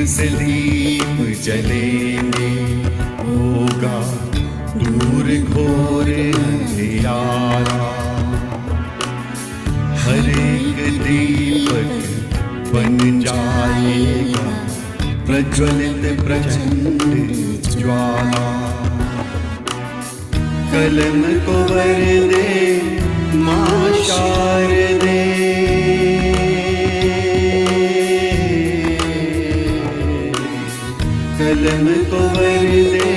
से दीप जलेंगे, होगा दूर घोर अंधियारा। हर एक दीपक बन जाएगा प्रज्वलित प्रचंड ज्वाला। कलम को वर दे मां शारदे, कलम को वर दे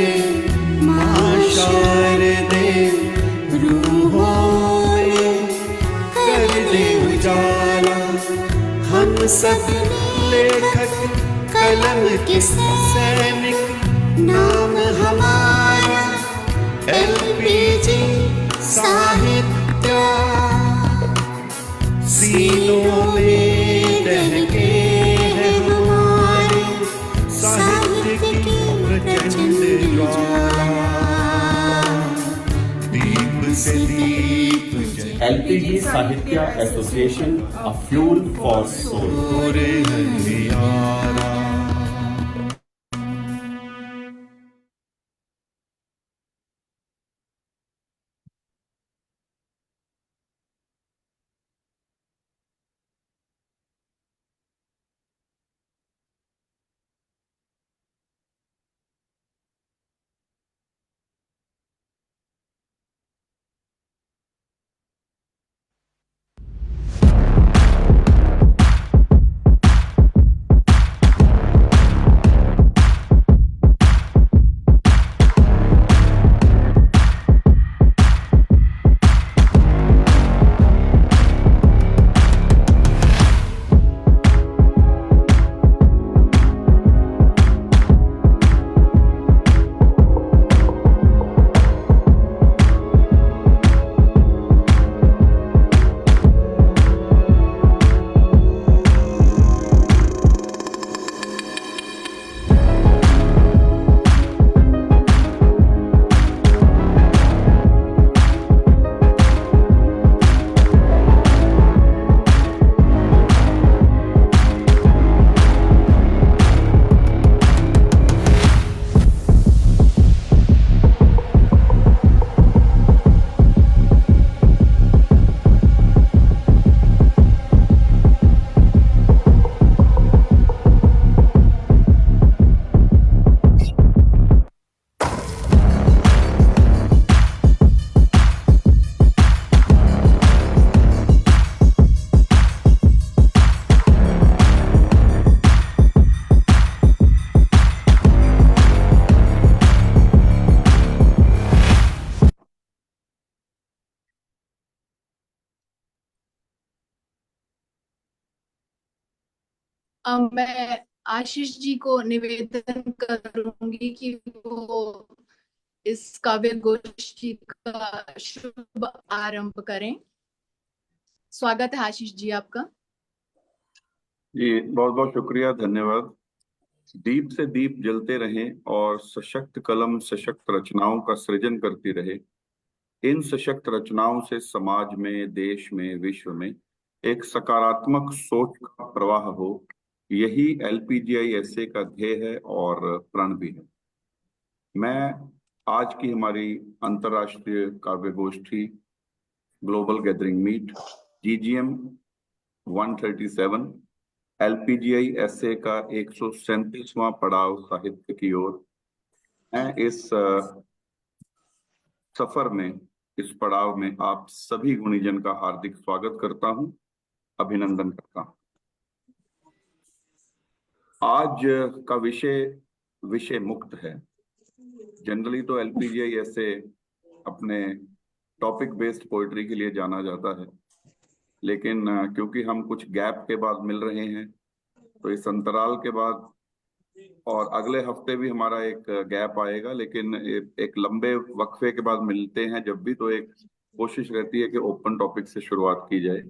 मां शारदे, रूहों में कर दे उजाला। हम सब लेखक कलम के सैनिक, नाम हमारा एलपीजी साहित्य। सीनों में दहके है हमारे साहित्य की प्रचंड ज्वाला। दीप से दीप LPG Sahitya Association, a fuel for soul. मैं आशीष जी को निवेदन करूंगी कि वो इस काव्य गोष्ठी का शुभ आरंभ करें। स्वागत है आशीष जी आपका। जी बहुत बहुत शुक्रिया, धन्यवाद। दीप से दीप जलते रहें और सशक्त कलम सशक्त रचनाओं का सृजन करती रहे। इन सशक्त रचनाओं से समाज में, देश में, विश्व में एक सकारात्मक सोच का प्रवाह हो, यही LPGI का ध्येय है और प्रण भी है। मैं आज की हमारी अंतर्राष्ट्रीय काव्य गोष्ठी global gathering meet GGM 137 LPGI का 137वां पड़ाव साहित्य की ओर। मैं इस सफर में, इस पड़ाव में आप सभी गुणीजन का हार्दिक स्वागत करता हूं, अभिनंदन करता हूं। आज का विषय मुक्त है। जनरली तो LPGI अपने टॉपिक बेस्ड पोइट्री के लिए जाना जाता है, लेकिन क्योंकि हम कुछ गैप के बाद मिल रहे हैं, तो इस अंतराल के बाद और अगले हफ्ते भी हमारा एक गैप आएगा, लेकिन एक लंबे वक्फे के बाद मिलते हैं जब भी, तो एक कोशिश रहती है कि ओपन टॉपिक से शुरुआत की जाए।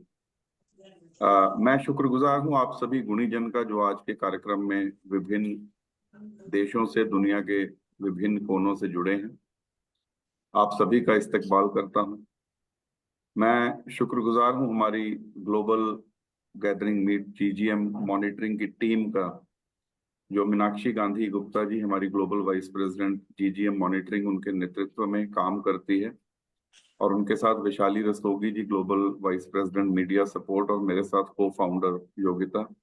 मैं शुक्रगुजार हूं आप सभी गुणीजन का जो आज के कार्यक्रम में विभिन्न देशों से, दुनिया के विभिन्न कोनों से जुड़े हैं। आप सभी का इस्तकबाल करता हूं। मैं शुक्रगुजार हूं हमारी global gathering meet GGM monitoring की टीम का, जो मीनाक्षी गांधी गुप्ता जी हमारी global vice president GGM monitoring उनके नेतृत्व में काम करती है, और उनके साथ Vaishali Rastogi ji global vice president media support, और मेरे साथ को फाउंडर योगिता।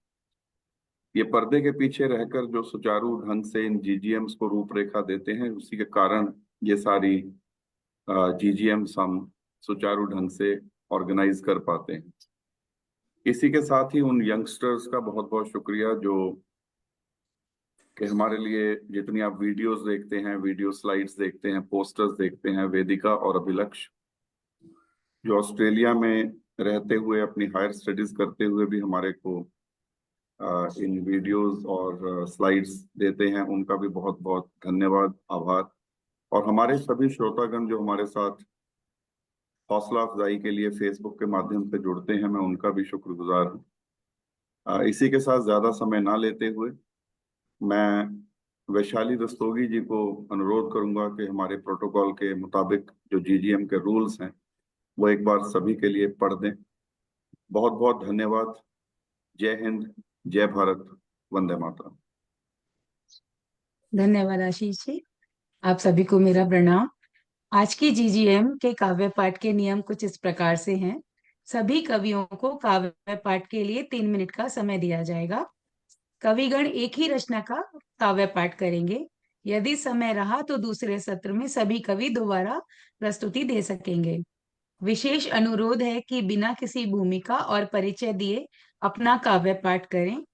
ये पर्दे के पीछे रहकर जो सुचारू ढंग से इन जीजीएम्स को रूपरेखा देते हैं, उसी के कारण ये सारी जीजीएम्स हम सुचारू ढंग से ऑर्गेनाइज कर पाते हैं। इसी के साथ ही उन यंगस्टर्स का बहुत बहुत शुक्रिया जो कि हमारे लिए जितनी आप वीडियोस देखते हैं, वीडियो स्लाइड्स देखते हैं, पोस्टर्स देखते हैं, वेदिका और अभिलक्ष जो ऑस्ट्रेलिया में रहते हुए अपनी हायर स्टडीज करते हुए भी हमारे को इन वीडियोस और स्लाइड्स देते हैं, उनका भी बहुत बहुत धन्यवाद, आभार। और हमारे सभी श्रोतागण जो हमारे साथ हौसला अफजाई के लिए फेसबुक के माध्यम से जुड़ते हैं, मैं उनका भी शुक्रगुजार हूँ। इसी के साथ ज्यादा समय ना लेते हुए मैं वैशाली रस्तोगी जी को अनुरोध करूंगा कि हमारे प्रोटोकॉल के मुताबिक जो जीजीएम के रूल्स हैं वो एक बार सभी के लिए पढ़ दें। बहुत बहुत धन्यवाद। जय हिंद, जय भारत, वंदे मातरम। धन्यवाद आशीष जी, आप सभी को मेरा प्रणाम। आज की जीजीएम के काव्य पाठ के नियम कुछ इस प्रकार से हैं। सभी कवियों को काव्य पाठ के लिए 3 मिनट का समय दिया जाएगा। कविगण एक ही रचना का काव्य पाठ करेंगे। यदि समय रहा तो दूसरे सत्र में सभी कवि दोबारा प्रस्तुति दे सकेंगे। विशेष अनुरोध है कि बिना किसी भूमिका और परिचय दिए अपना काव्य पाठ करें।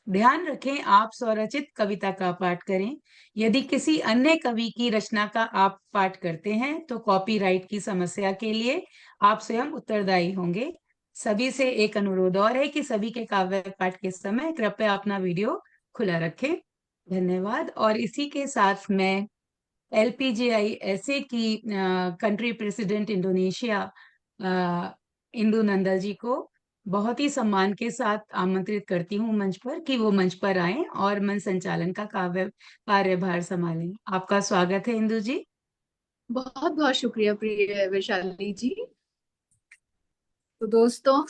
ध्यान रखें, आप स्वरचित कविता का पाठ करें। यदि किसी अन्य कवि की रचना का आप पाठ करते हैं तो कॉपीराइट की समस्या के लिए आप स्वयं उत्तरदायी होंगे। सभी से एक अनुरोध और है कि सभी के काव्य पाठ के समय कृपया अपना वीडियो खुला रखें। धन्यवाद। और इसी के साथ मैं LPGI की country president Indonesia Indu Nandal ji को बहुत ही सम्मान के साथ आमंत्रित करती हूँ मंच पर कि वो मंच पर आएं और मंच संचालन का कार्यभार संभालें। आपका स्वागत है इंदु जी। बहुत बहुत शुक्रिया प्रिय वैशाली जी। तो दोस्तों,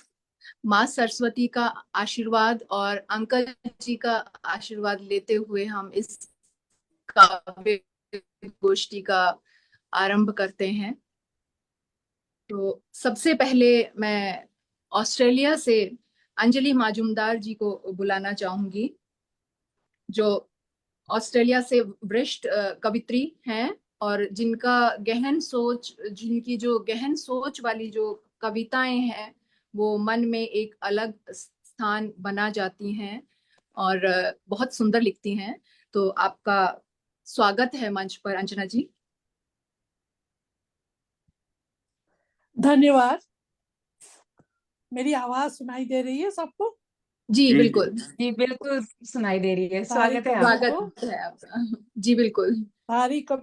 माँ सरस्वती का आशीर्वाद और अंकल जी का आशीर्वाद लेते हुए हम इस काव्य गोष्ठी का आरंभ करते हैं। तो सबसे पहले मैं ऑस्ट्रेलिया से अंजलि माजुमदार जी को बुलाना चाहूंगी, जो ऑस्ट्रेलिया से वरिष्ठ कवित्री हैं और जिनकी जो गहन सोच वाली जो कविताएं हैं वो मन में एक अलग स्थान बना जाती हैं और बहुत सुंदर लिखती हैं। तो आपका स्वागत है मंच पर अंजना जी। धन्यवाद। मेरी आवाज सुनाई दे रही है सबको? जी बिल्कुल। जी बिल्कुल सुनाई दे रही है। स्वागत है आपको। स्वागत है आपका। जी बिल्कुल।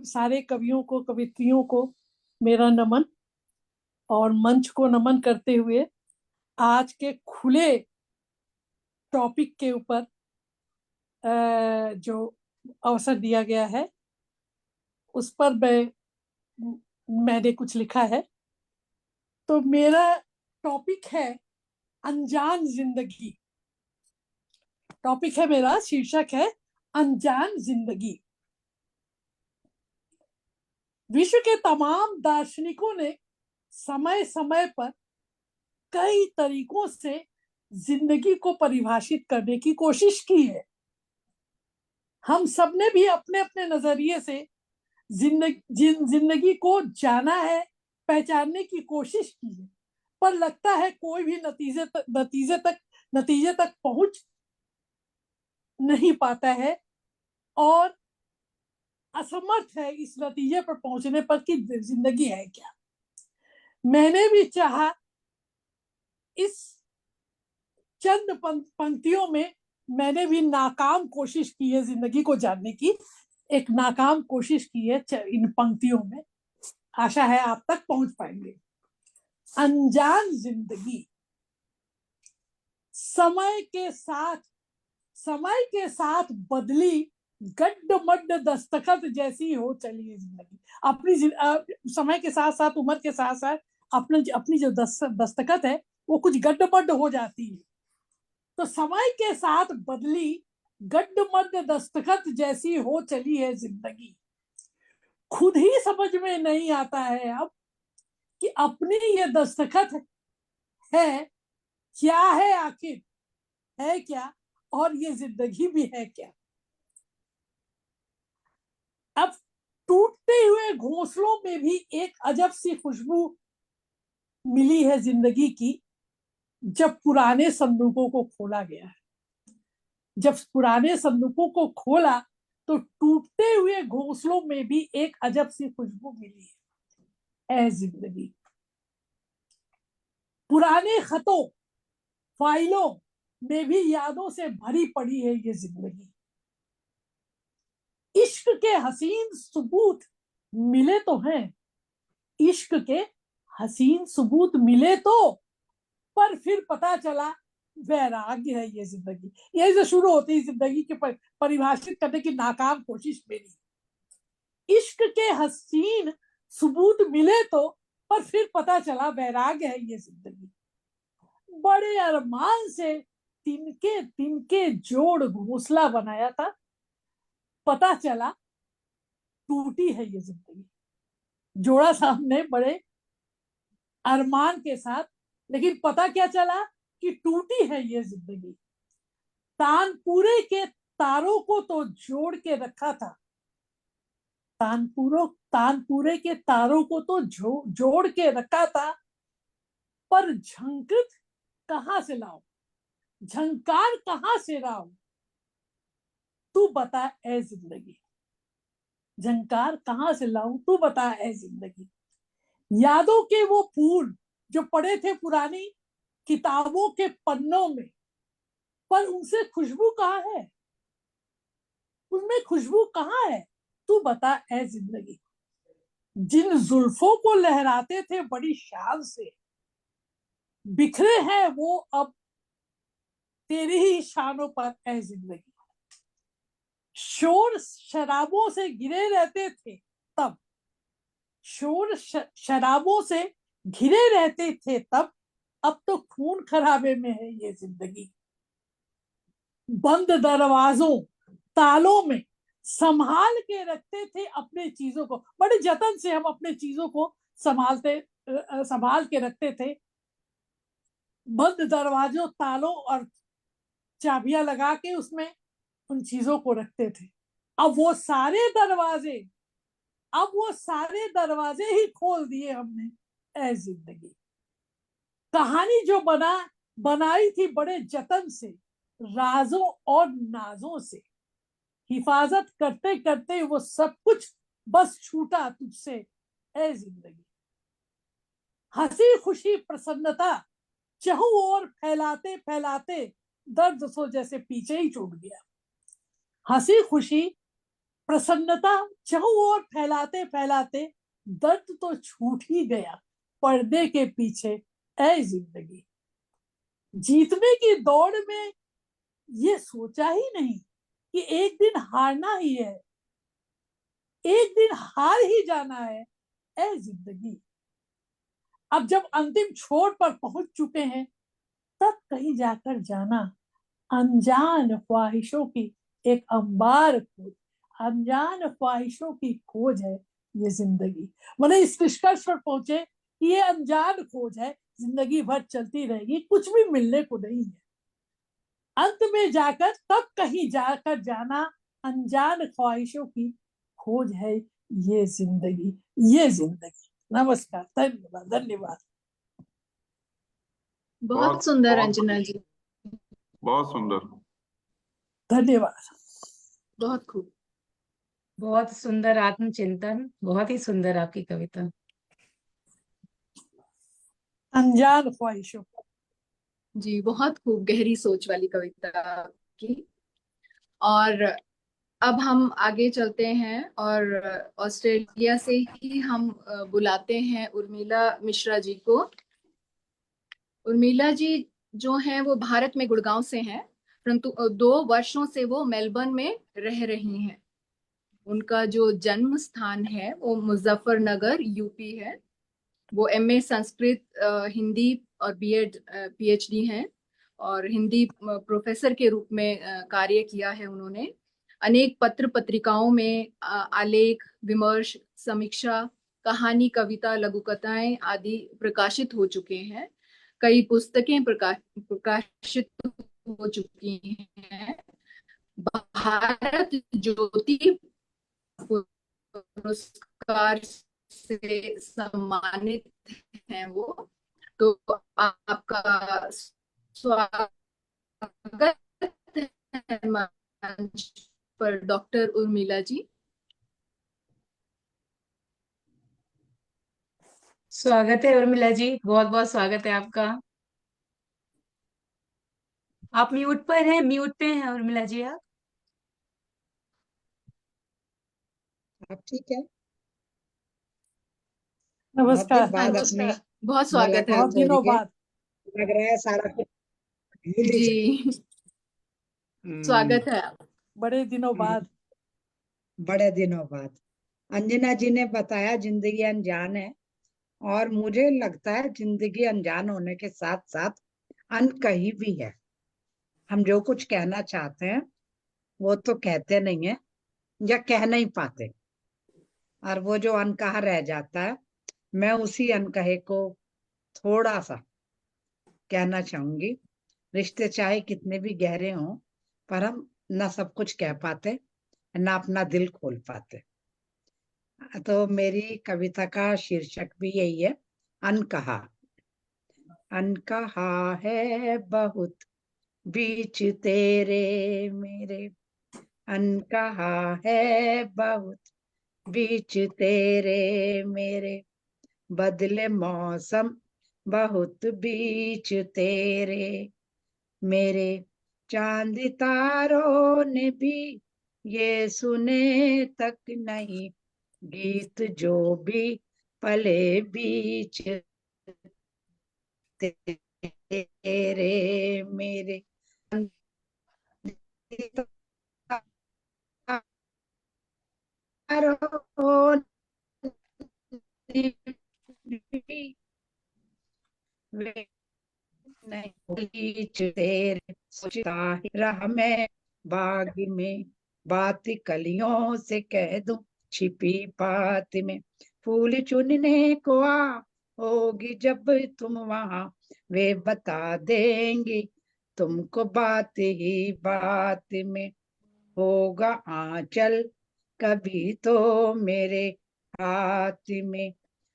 सारे कवियों को, कवित्रियों को मेरा नमन, और मंच को नमन करते हुए आज के खुले टॉपिक के ऊपर जो अवसर दिया गया है उस पर मैंने कुछ लिखा है। तो मेरा टॉपिक है अनजान जिंदगी। टॉपिक है मेरा, शीर्षक है अनजान जिंदगी। विश्व के तमाम दार्शनिकों ने समय समय पर कई तरीकों से जिंदगी को परिभाषित करने की कोशिश की है। हम सबने भी अपने अपने नजरिए से जिंदगी को जाना है, पहचानने की कोशिश की है, पर लगता है कोई भी नतीजे तक पहुंच नहीं पाता है और असमर्थ है इस नतीजे पर पहुंचने पर कि जिंदगी है क्या। मैंने भी चाहा इस चंद पंक्तियों में मैंने भी नाकाम कोशिश की है जिंदगी को जानने की, एक नाकाम कोशिश की है इन पंक्तियों में। आशा है आप तक पहुंच पाएंगे। अनजान जिंदगी। समय के साथ बदली गड्ढ-मड्ढ दस्तखत जैसी हो चली है जिंदगी। अपनी समय के साथ साथ, उम्र के साथ साथ अपनी जो दस्तखत है वो कुछ गड्ढ-मड्ढ हो जाती है। तो समय के साथ बदली गड्ढ मध्य दस्तखत जैसी हो चली है जिंदगी। खुद ही समझ में नहीं आता है अब कि अपनी ये दस्तखत है क्या, है आखिर है क्या, और ये जिंदगी भी है क्या। अब टूटते हुए घोंसलों में भी एक अजब सी खुशबू मिली है जिंदगी की, जब पुराने संदूकों को खोला गया है। जब पुराने संदूकों को खोला तो टूटते हुए घोंसलों में भी एक अजब सी खुशबू मिली है जिंदगी। पुराने खतों फाइलों में भी यादों से भरी पड़ी है ये जिंदगी। इश्क के हसीन सबूत मिले तो हैं, इश्क के हसीन सबूत मिले तो, पर फिर पता चला वैराग्य है ये जिंदगी। यही से शुरू होती है जिंदगी के परिभाषित करने की नाकाम कोशिश मेरी। इश्क के हसीन सबूत मिले तो, पर फिर पता चला वैराग्य है ये जिंदगी। बड़े अरमान से तिनके तिनके जोड़ घोंसला बनाया था, पता चला टूटी है ये जिंदगी। जोड़ा सामने बड़े अरमान के साथ, लेकिन पता क्या चला कि टूटी है ये जिंदगी। तानपुरे के तारों को तो जोड़ के रखा था, तानपुरे के तारों को तो जोड़ के रखा था, पर झंकृत कहां से लाऊं, झंकार कहां से लाऊं, तू बता ए जिंदगी। झंकार कहां से लाऊं, तू बता ए जिंदगी। यादों के वो फूल जो पड़े थे पुरानी किताबों के पन्नों में, पर उनसे खुशबू कहाँ है, उनमें खुशबू कहाँ है, तू बता ए जिंदगी। जिन जुल्फों को लहराते थे बड़ी शान से, बिखरे हैं वो अब तेरी ही शानों पर ए जिंदगी। शोर शराबों से घिरे रहते थे तब, शोर शराबों से घिरे रहते थे तब, अब तो खून खराबे में है ये जिंदगी। बंद दरवाजों तालों में संभाल के रखते थे अपने चीजों को, बड़े जतन से हम अपने चीजों को संभाल के रखते थे। बंद दरवाजों तालों और चाबियां लगा के उसमें उन चीजों को रखते थे। अब वो सारे दरवाजे ही खोल दिए हमने ए जिंदगी। कहानी जो बनाई थी बड़े जतन से, राजों और नाजों से, हिफाजत करते करते वो सब कुछ बस छूटा तुझसे ए जिंदगी। हंसी खुशी प्रसन्नता चहु और फैलाते फैलाते दर्द सो जैसे पीछे ही छूट गया। हंसी खुशी प्रसन्नता चहु और फैलाते फैलाते दर्द तो छूट ही गया पर्दे के पीछे ए जिंदगी। जीतने की दौड़ में ये सोचा ही नहीं कि एक दिन हारना ही है, एक दिन हार ही जाना है ए जिंदगी। अब जब अंतिम छोर पर पहुंच चुके हैं, तब कहीं जाकर जाना अनजान ख्वाहिशों की एक अंबार खोज, अनजान ख्वाहिशों की खोज है ये जिंदगी। मैंने इस निष्कर्ष पर पहुंचे कि ये अनजान खोज है, जिंदगी भर चलती रहेगी, कुछ भी मिलने को नहीं है। अंत में जाकर तब कहीं जाकर जाना अनजान ख्वाहिशों की खोज है ये जिंदगी, ये जिंदगी। नमस्कार, धन्यवाद धन्यवाद। बहुत सुंदर अंजना जी, बहुत सुंदर, धन्यवाद। बहुत खूब। बहुत सुंदर आत्मचिंतन, बहुत ही सुंदर आपकी कविता। अनजान ख्वाहिशों जी, बहुत खूब, गहरी सोच वाली कविता की। और अब हम आगे चलते हैं और ऑस्ट्रेलिया से ही हम बुलाते हैं उर्मिला मिश्रा जी को। उर्मिला जी जो हैं वो भारत में गुड़गांव से हैं, परंतु 2 वर्षों से वो मेलबर्न में रह रही हैं। उनका जो जन्म स्थान है वो मुजफ्फरनगर यूपी है। वो एमए संस्कृत हिंदी और बीएड पीएचडी हैं। और हिंदी प्रोफेसर के रूप में कार्य किया है उन्होंने। अनेक पत्र पत्रिकाओं में आलेख, विमर्श, समीक्षा, कहानी, कविता, लघु कथाएं आदि प्रकाशित हो चुके हैं। कई पुस्तकें प्रकाशित हो चुकी हैं। भारत ज्योति पुरस्कार से सम्मानित हैं वो। तो आपका स्वागत है मंच पर डॉक्टर उर्मिला जी। स्वागत है उर्मिला जी, बहुत बहुत स्वागत है आपका। आप म्यूट पर हैं, म्यूट पे हैं उर्मिला जी आप। अब ठीक है। बहुत नमस्कार। दिन बाद अपनी बहुत स्वागत है। बहुत मुलाकात हो दिनों रही है। बाद। लग रहा है सारा कुछ भूल ही जी, स्वागत है। बड़े दिनों जाए। बाद। बड़े दिनों बाद। अंजना जी ने बताया जिंदगी अनजान है, और मुझे लगता है जिंदगी अनजान होने के साथ साथ अनकही भी है। हम जो कुछ कहना चाहते हैं वो तो कहते नहीं है या कह नहीं पाते, और वो जो अनकहा रह जाता है, मैं उसी अनकहे को थोड़ा सा कहना चाहूंगी। रिश्ते चाहे कितने भी गहरे हों, पर हम ना सब कुछ कह पाते, ना अपना दिल खोल पाते। तो मेरी कविता का शीर्षक भी यही है, अनकहा। अनकहा है बहुत बीच तेरे मेरे, अनकहा है बहुत बीच तेरे मेरे, बदले मौसम बहुत बीच तेरे मेरे, चांद तारों ने भी ये सुने तक नहीं, गीत जो भी पले बीच तेरे मेरे, तारों ने भी वे नहीं बीच तेरे, सोचता ही रहा मैं बाग में, बात कलियों से कह दूं छिपी बात में, फूल चुनने को आ होगी जब तुम वहां, वे बता देंगी तुमको बात ही बात में, होगा आंचल कभी तो मेरे हाथ में,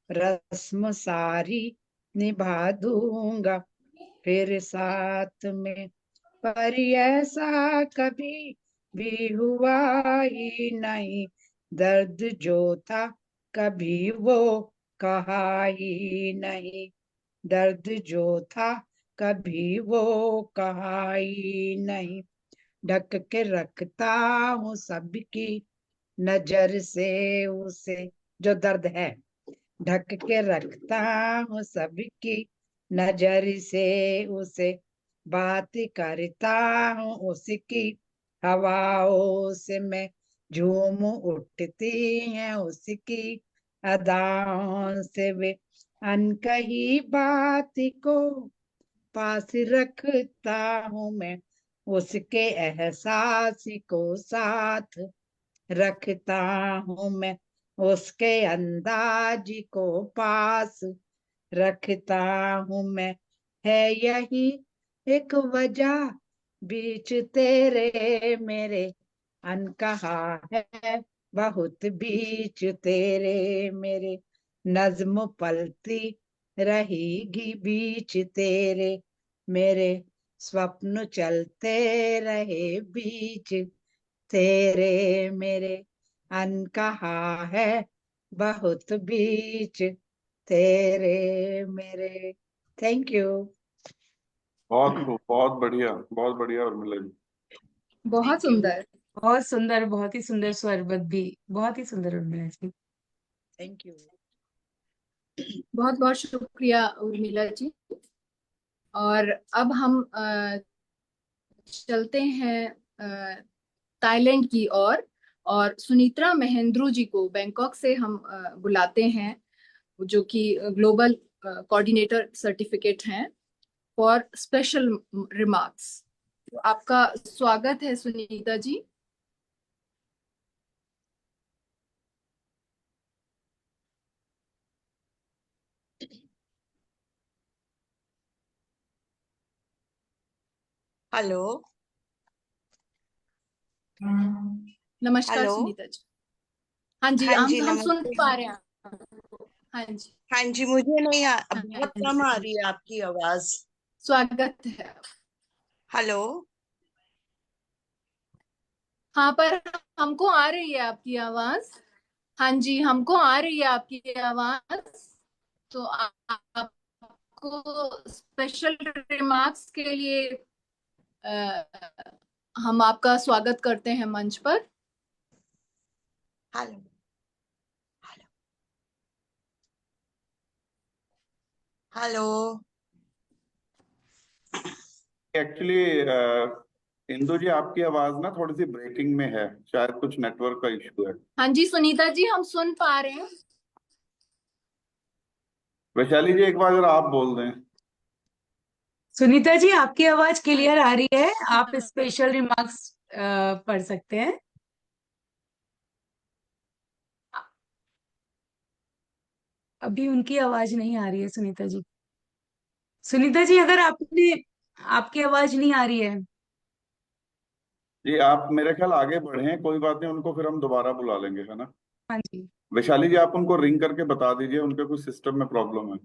रस्म सारी निभा दूंगा फिर साथ में, पर ऐसा कभी भी हुआ ही नहीं, दर्द जो था कभी वो कहा ही नहीं, दर्द जो था कभी वो कहा ही नहीं, ढक के रखता हूँ सबकी नजर से उसे, जो दर्द है ढक के रखता हूँ सबकी नजर से उसे, बात करता हूँ उसकी हवाओं से मैं, झूम उठती हैं उसकी अदाओं से वे, अनकही बात को पास रखता हूँ मैं, उसके एहसास को साथ रखता हूँ मैं, उसके अंदाज को पास रखता हूँ मैं, है यही एक वजह बीच तेरे मेरे, अनकहा है बहुत बीच तेरे मेरे, नज्म पलती रहेगी बीच तेरे मेरे, स्वप्न चलते रहे बीच तेरे मेरे, अनकहा है बहुत बीच तेरे मेरे। Thank you. बहुत खूब, बहुत बढ़िया उर्मिला जी। बहुत सुंदर। बहुत सुंदर, बहुत ही सुंदर स्वरबद्ध भी, बहुत ही सुंदर उर्मिला जी। Thank you. बहुत बहुत शुक्रिया उर्मिला जी। और अब हम चलते हैं थाईलैंड की ओर, और सुनित्रा महेंद्रू जी को बैंकॉक से हम बुलाते हैं, जो कि ग्लोबल कोऑर्डिनेटर सर्टिफिकेट हैं। for special remarks. तो आपका स्वागत है सुनीता जी। हेलो। नमस्कार हेलो। सुनीता जी। हाँ जी, हाँ जी, हम सुन नमस्ते। पा रहे हैं। हाँ जी, हाँ जी, मुझे नहीं हाँ बहुत कम आ जी, रही है आपकी आवाज। स्वागत है। हेलो। हाँ, पर हमको आ रही है आपकी आवाज। हाँ जी, हमको आ रही है आपकी आवाज। तो आपको स्पेशल रिमार्क्स के लिए हम आपका स्वागत करते हैं मंच पर। Hello. Hello. Hello. Actually Indu ji, आपकी आवाज ना थोड़ी सी ब्रेकिंग में है, शायद कुछ नेटवर्क का इशू है। हाँ जी सुनीता जी, हम सुन पा रहे हैं। वैशाली जी, एक बार अगर आप बोल दें। सुनीता जी, आपकी आवाज क्लियर आ रही है, आप स्पेशल रिमार्क्स पढ़ सकते हैं। अभी उनकी आवाज नहीं आ रही है सुनीता जी। सुनीता जी, अगर आपने आपकी आवाज नहीं आ रही है। जी, आप मेरे ख्याल आगे बढ़े, कोई बात नहीं, उनको फिर हम दोबारा बुला लेंगे, है ना। हाँ जी। वैशाली जी, आप उनको रिंग करके बता दीजिए, उनके कुछ सिस्टम में प्रॉब्लम है।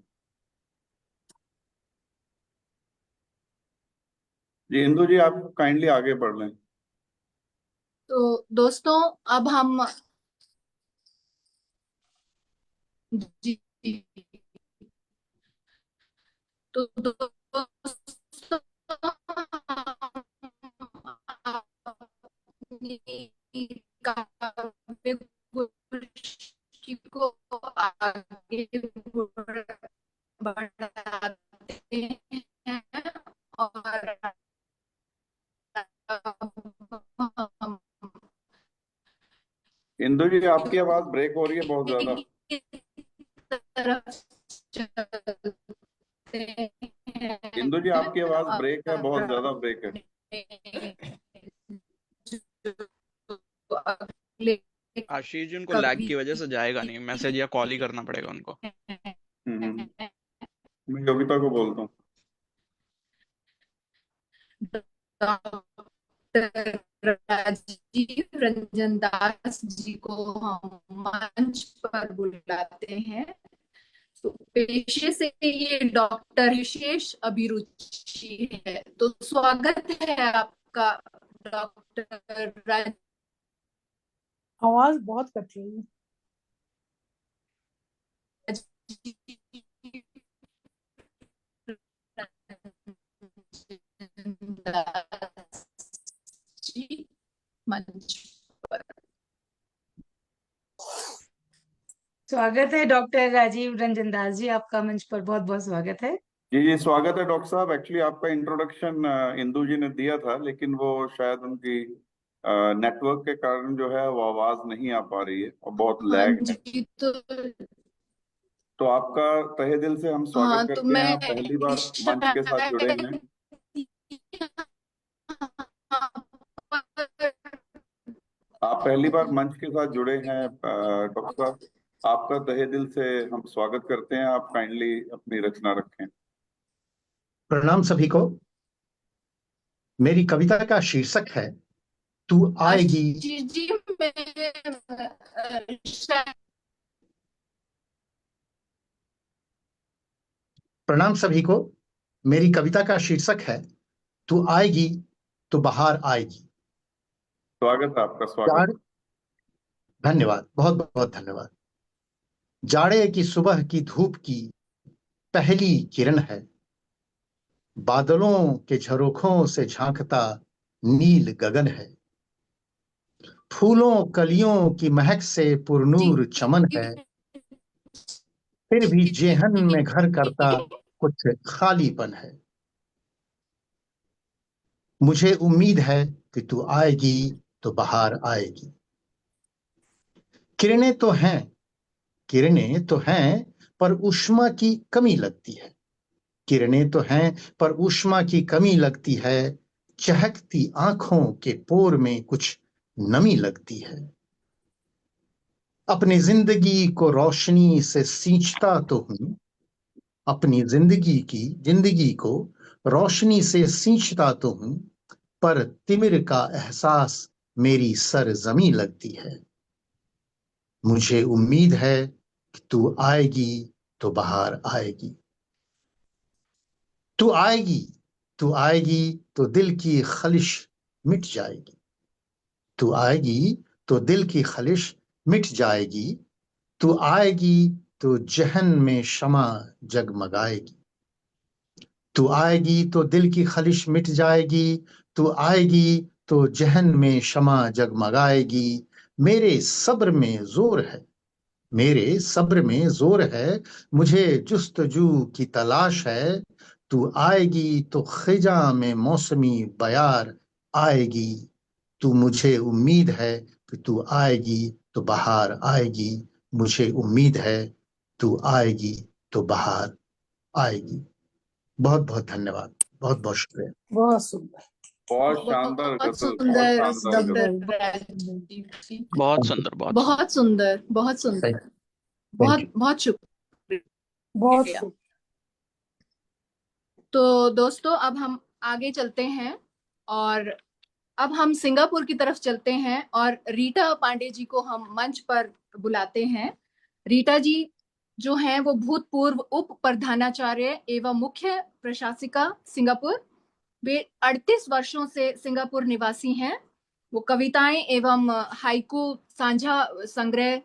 जी इंदु जी, आप काइंडली आगे बढ़ लें। तो दोस्तों, अब हम जी, तो दोस्तों, अपनी काव्य गोष्ठी को आगे बढ़ाते हैं और हम इंदु जी, आपकी आवाज ब्रेक हो रही है बहुत ज्यादा। तरफ चलते हैं इंदु जी, आपकी आवाज ब्रेक है, बहुत और ज्यादा ब्रेक है। अगले आशीष जी, उनको लैग कवि की वजह से जाएगा नहीं, मैसेज या कॉल ही करना पड़ेगा उनको। मैं योगिता को बोलता हूँ। डॉक्टर राजीव रंजन दास जी को हम मंच पर बुलाते हैं। तो पेशे से ये डॉक्टर विशेष अभिरुचि है, तो स्वागत है आपका डॉक्टर राजीव आवाज बहुत कट रही है। दास जी मंच पर। स्वागत है डॉक्टर राजीव रंजन दास जी, आपका मंच पर बहुत बहुत स्वागत है। जी जी, स्वागत है डॉक्टर साहब। एक्चुअली आपका इंट्रोडक्शन इंदु जी ने दिया था, लेकिन वो शायद उनकी नेटवर्क के कारण जो है वो आवाज नहीं आ पा रही है और बहुत हाँ लैग है। जी, तो आपका तहे दिल से हम स्वागत हाँ, तो करते हैं। मैं आप पहली बार मंच के साथ जुड़े हैं। आप पहली बार मंच के साथ जुड़े हैं डॉक्टर साहब, आपका तहे दिल से हम स्वागत करते हैं। आप काइंडली अपनी रचना रखें। प्रणाम सभी को। मेरी कविता का शीर्षक है तू आएगी। आशीष जी, मैं प्रणाम सभी को। मेरी कविता का शीर्षक है तू आएगी तो बाहर आएगी। स्वागत है आपका, स्वागत। जाड़ धन्यवाद, बहुत बहुत धन्यवाद। जाड़े की सुबह की धूप की पहली किरण है, बादलों के झरोखों से झांकता नील गगन है, फूलों कलियों की महक से पुरनूर चमन है, फिर भी जेहन में घर करता कुछ खालीपन है। मुझे उम्मीद है कि तू आएगी तो बाहर आएगी। किरणें तो हैं, किरणें तो हैं, पर ऊष्मा की कमी लगती है। किरणें तो हैं पर ऊष्मा की कमी लगती है, चहकती आंखों के पोर में कुछ नमी लगती है। अपनी जिंदगी को रोशनी से सींचता तो हूं, अपनी जिंदगी को रोशनी से सींचता तो हूं, पर तिमिर का एहसास मेरी सरजमी लगती है। मुझे उम्मीद है कि तू आएगी तो बाहर आएगी। तू आएगी, तू आएगी तो दिल की खलिश मिट जाएगी। तू आएगी तो दिल की खलिश मिट जाएगी। तू आएगी तो जहन में शमा जगमगाएगी। तू आएगी तो दिल की खलिश मिट जाएगी। तू आएगी तो जहन में शमा जगमगाएगी। मेरे सब्र में जोर है, मेरे सब्र में जोर है, मुझे जुस्तजू की तलाश है। तू आएगी तो खिजा में मौसमी बयार आएगी। तू मुझे उम्मीद है कि तू आएगी तो बाहर आएगी। मुझे उम्मीद है तू आएगी तो बाहर आएगी। बहुत बहुत धन्यवाद, बहुत बहुत शुक्रिया। बहुत सुंदर। बहुत शानदार बहुत गजल, बहुत सुंदर शानदार डॉक्टर गजल। राजीव जी, बहुत सुंदर, बहुत सुंदर। बहुत सुंदर, बहुत सुंदर, बहुत बहुत शुक्रिया। बहुत सुंदर। तो दोस्तों अब हम आगे चलते हैं और अब हम सिंगापुर की तरफ चलते हैं और रीटा पांडे जी को हम मंच पर बुलाते हैं। रीटा जी जो हैं वो भूतपूर्व उप प्रधानाचार्य एवं मुख्य प्रशासिका सिंगापुर। वे 38 वर्षों से सिंगापुर निवासी हैं। वो कविताएं एवं हाइकू साझा संग्रह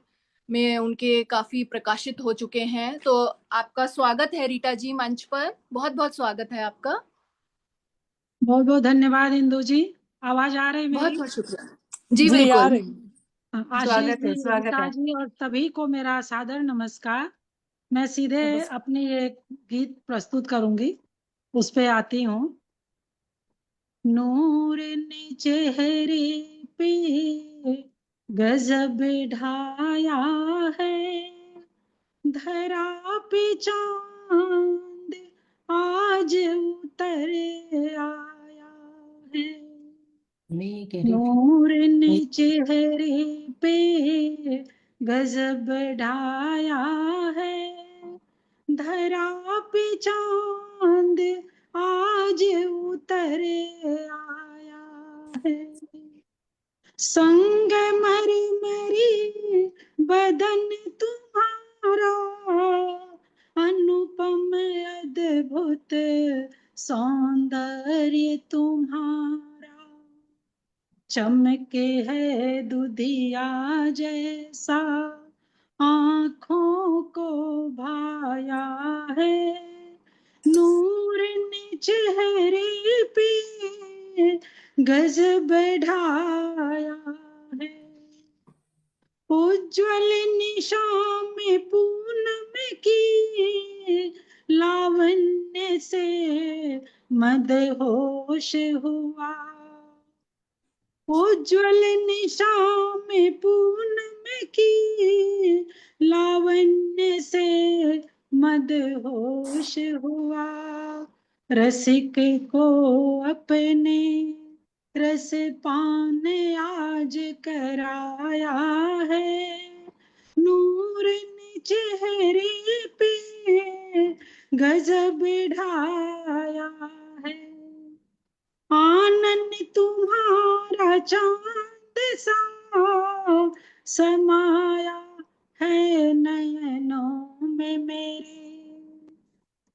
में उनके काफी प्रकाशित हो चुके हैं। तो आपका स्वागत है रीटा जी मंच पर, बहुत बहुत स्वागत है आपका। बहुत बहुत धन्यवाद इंदु जी। आवाज आ रही बहुत मेरी? बहुत शुक्रिया जी, जी आ बिल्कुल। रही। आशीष स्वागत जी, है, स्वागत रीता है। जी और सभी को मेरा सादर नमस्कार। मैं सीधे अपनी एक गीत प्रस्तुत करूंगी, उस पे आती हूँ। नूर ने चेहरे पे गजब ढाया है, धरा पे चांद आज उतर आया है। नूर ने चेहरे पे गजब ढाया है, धरा पे चांद आज उतर आया है। संग मरमरी बदन तुम्हारा, अनुपम अद्भुत सौंदर्य तुम्हारा, चमके है दुधिया जैसा आँखों को भाया है। नूर ने चेहरे पे गजब ढाया है, उज्ज्वल निशान में पूनम की लावण्य से मदहोश हुआ, उज्ज्वल निशान में पूनम की लावण्य से मदहोश हुआ। रसिक को अपने रस पान आज कराया है, नूर ने चेहरे पे गजब ढाया है। आनंद तुम्हारा चांद सा समाया है नयनों में मेरे,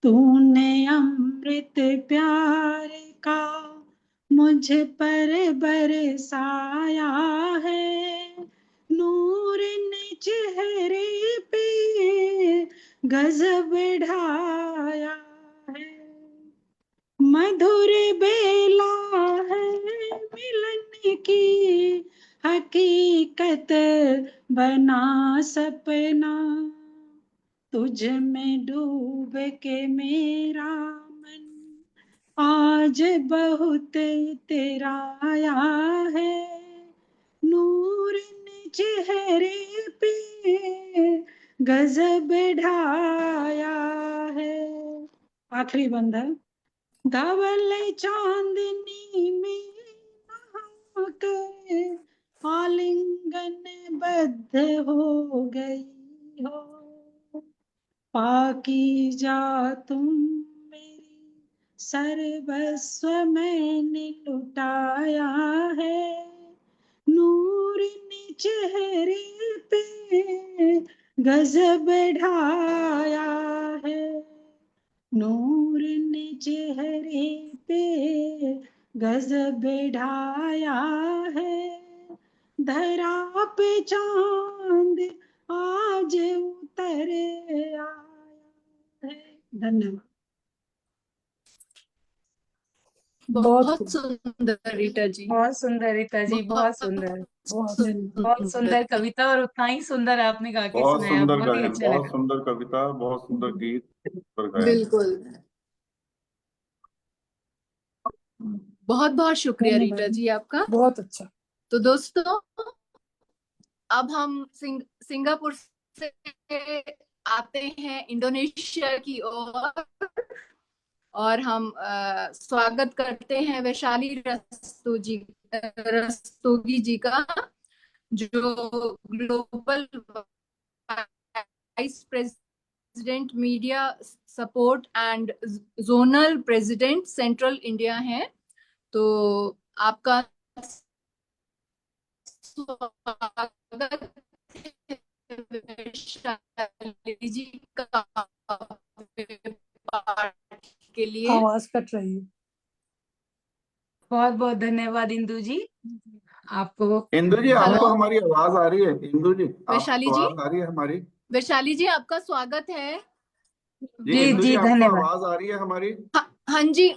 तूने अमृत प्यार का मुझ पर बरसाया है। नूर ने चेहरे पे गजब ढाया है, मधुर बेला है मिलन की हकीकत बना सपना, तुझ में डूब के मेरा मन आज बहुत तेरा आया है। नूर ने चेहरे पे गजब ढाया है। आखिरी बंद है। धवल चांदनी में नहा कर आलिंगन बद्ध हो गई हो, पाकीज़ा तुम मेरी सर्वस्व मैंने लुटाया है, नूर ने चेहरे पे गजब ढाया है, नूर ने चेहरे पे गजब ढाया है, धरा पे चांद आज उतर आया है। धन्यवाद। बहुत बहुत खूब, सुंदर रीटा जी, बहुत सुंदर रीता जी, बहुत सुंदर। बहुत बहुत सुंदर कविता, और उतना ही सुंदर आपने गा के बहुत सुनाया, सुंदर बहुत ही गायन, अच्छा बहुत लगा। सुंदर कविता, बहुत सुंदर गीत और गायन। बिल्कुल। बहुत बहुत शुक्रिया रीटा धन्यवाद, जी आपका। बहुत अच्छा। तो दोस्तों, अब हम सिंगापुर से आते हैं इंडोनेशिया की ओर, और हम स्वागत करते हैं वैशाली रस्तोगी जी का, जो global vice president media support and zonal president central India हैं। तो आपका स्वागत है वैशाली जी का पाठ के लिए। आवाज कट रही है। बहुत बहुत धन्यवाद इंदु जी, आपको इंदु जी, बहुत। आपको हेलो हमारी आवाज आ रही है? इंदु जी, वैशाली आपको जी, आवाज आ रही है हमारी? वैशाली जी आपका स्वागत है। जी जी इंदु जी, जी आपको धन्यवाद। आवाज आ रही है हमारी? हाँ जी,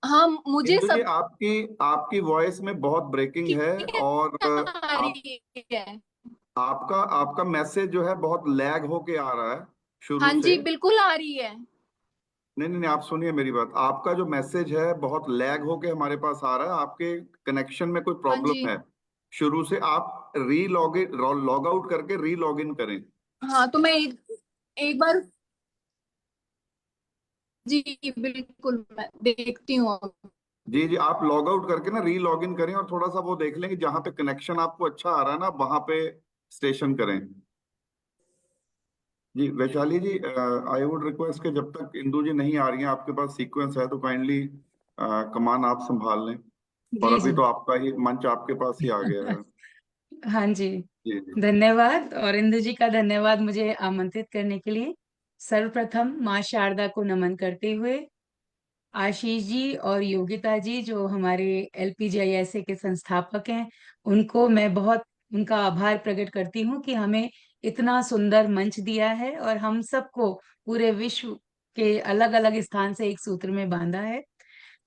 हाँ मुझे इंदु जी, सब आपकी आपकी वॉइस में बहुत ब्रेकिंग है, और आ आप रही है। आपका आपका मैसेज जो है बहुत लैग होके आ रहा है हाँ शुरू से। जी, बिल्कुल आ रही है। नहीं नहीं नहीं, आप सुनिए मेरी बात। आपका जो मैसेज है बहुत लैग होके हमारे पास आ रहा है, आपके कनेक्शन में कोई हाँ जी, प्रॉब्लम है शुरू से। आप लॉग आउट करके री लॉग इन करें। हाँ तो मैं एक बार, जी बिल्कुल मैं देखती हूँ अब। जी जी, आप लॉग आउट करके ना री लॉग इन करें, और थोड़ा सा वो देख लें कि जहाँ पे कनेक्शन आपको अच्छा आ रहा है ना, वहां पे स्टेशन करें। जी वैशाली जी, आई वुड रिक्वेस्ट कि जब तक इंदु जी नहीं आ रही हैं, आपके पास सीक्वेंस है तो काइंडली कमान आप संभाल लें। और जी अभी जी। तो आपका ही मंच आपके पास ही आ गया है। हाँ जी, जी जी। धन्यवाद, और इंदु जी का धन्यवाद मुझे आमंत्रित करने के लिए। सर्वप्रथम माँ शारदा को नमन करते हुए, आशीष जी और योगिता जी जो हमारे LPGISA के संस्थापक हैं, उनको मैं बहुत उनका आभार प्रकट करती हूँ कि हमें इतना सुंदर मंच दिया है और हम सबको पूरे विश्व के अलग अलग स्थान से एक सूत्र में बांधा है।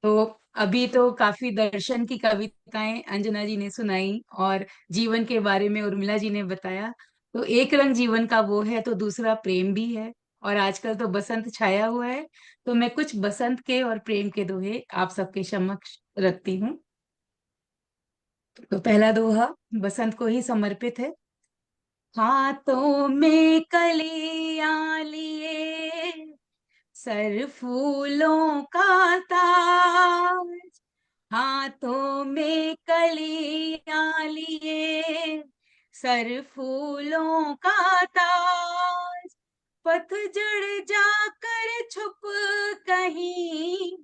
तो अभी तो काफी दर्शन की कविताएं अंजना जी ने सुनाई, और जीवन के बारे में उर्मिला जी ने बताया। तो एक रंग जीवन का वो है तो दूसरा प्रेम भी है, और आजकल तो बसंत छाया हुआ है, तो मैं कुछ बसंत के और प्रेम के दोहे आप सबके समक्ष रखती हूँ। तो पहला दोहा बसंत को ही समर्पित है। हाथों में कलियां लिए सर फूलों का ताज, हाथों में कलियां लिए सर फूलों का ताज, पतझड़ जाकर छुप कहीं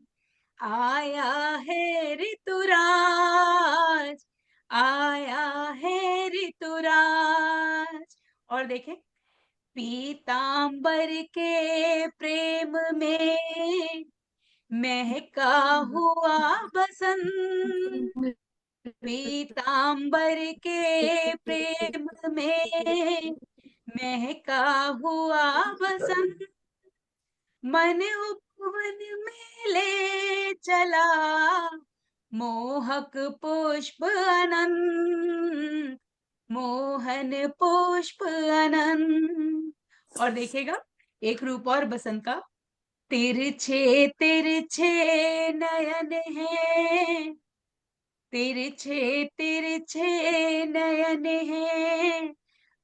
आया है ऋतुराज, आया है ऋतुराज। और देखें, पीतांबर के प्रेम में महका हुआ बसंत, पीतांबर के प्रेम में महका हुआ बसंत, मन उपवन में ले चला मोहक पुष्प अनंत, मोहन पुष्प अनंत। और देखिएगा एक रूप और बसंत का, तिरछे तिरछे नयन है, तिरछे तिरछे नयन है,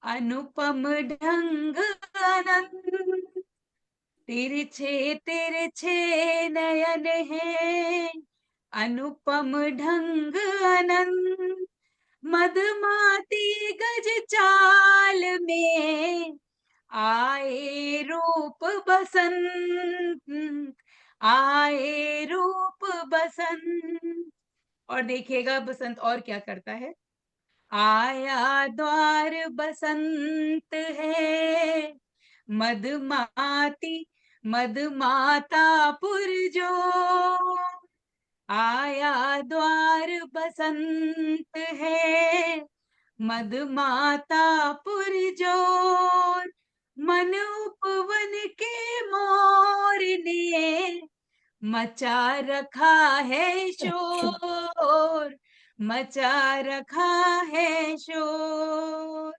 अनुपम ढंग अनंत, तिरछे तिरछे नयन है अनुपम ढंग अनंत, मधुमाती गज चाल में आए रूप बसंत, आए रूप बसंत। और देखिएगा बसंत और क्या करता है, आया द्वार बसंत है, मधुमाती मधुमाता पुरजो, आया द्वार बसंत है, मधुमाता पुरजोर, मन उपवन के मोर ने मचा रखा है शोर, मचा रखा है शोर।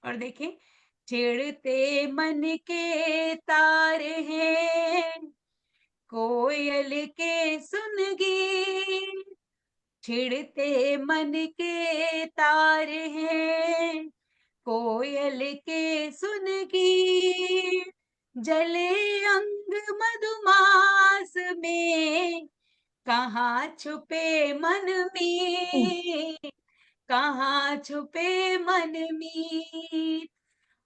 और देखें, छेड़ते मन के तार हैं कोयल के सुन गीत, छिड़ते मन के तार हैं कोयल के सुन गीत, जले अंग मधुमास में कहाँ छुपे मन में, कहाँ छुपे मन में।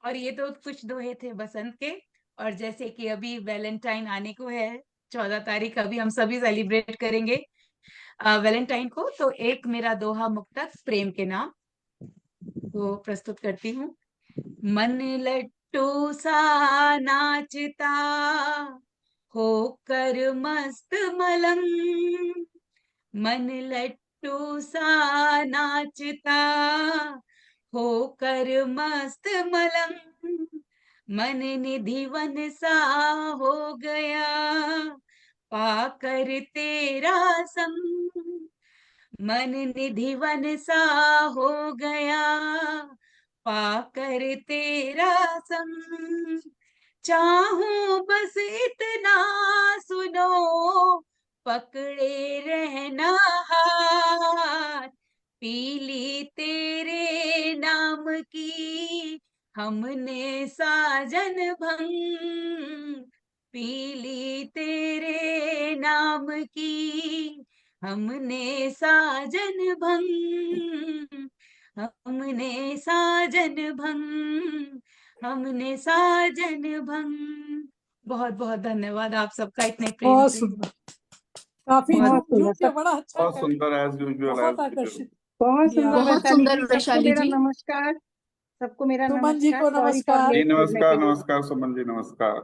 और ये तो कुछ दोहे थे बसंत के। और जैसे कि अभी वैलेंटाइन आने को है, 14 तारीख, अभी हम सभी सेलिब्रेट करेंगे वैलेंटाइन को, तो एक मेरा दोहा मुक्तक प्रेम के नाम वो प्रस्तुत करती हूँ। मन लट्टू सा नाचता होकर मस्त मलंग, मन लट्टू सा नाचता होकर मस्त मलंग, मन निधिवन सा हो गया पाकर तेरा संग, मन निधिवन सा हो गया पाकर तेरा संग, चाहूं बस इतना सुनो पकड़े रहना हाथ, पीली तेरे नाम की हमने साजन भंग, पीली तेरे नाम की हमने साजन भंग, हमने साजन भंग, हमने साजन भंग। बहुत बहुत धन्यवाद आप सबका इतने प्रेम बहुत से। सुंदर, काफी बहुत झूम के बड़ा अच्छा बहुत कर, सुंदर एज यूजुअल बहुत आकर्षित। बहुत सुंदर बहुत वैशाली सुंदर जी, सबको वैशाली मेरा जी। नमस्कार, सबको मेरा सुमन जी नमस्कार। को नमस्कार। जी जुड़ने नमस्कार, के लिए, नमस्कार सुमन जी, नमस्कार।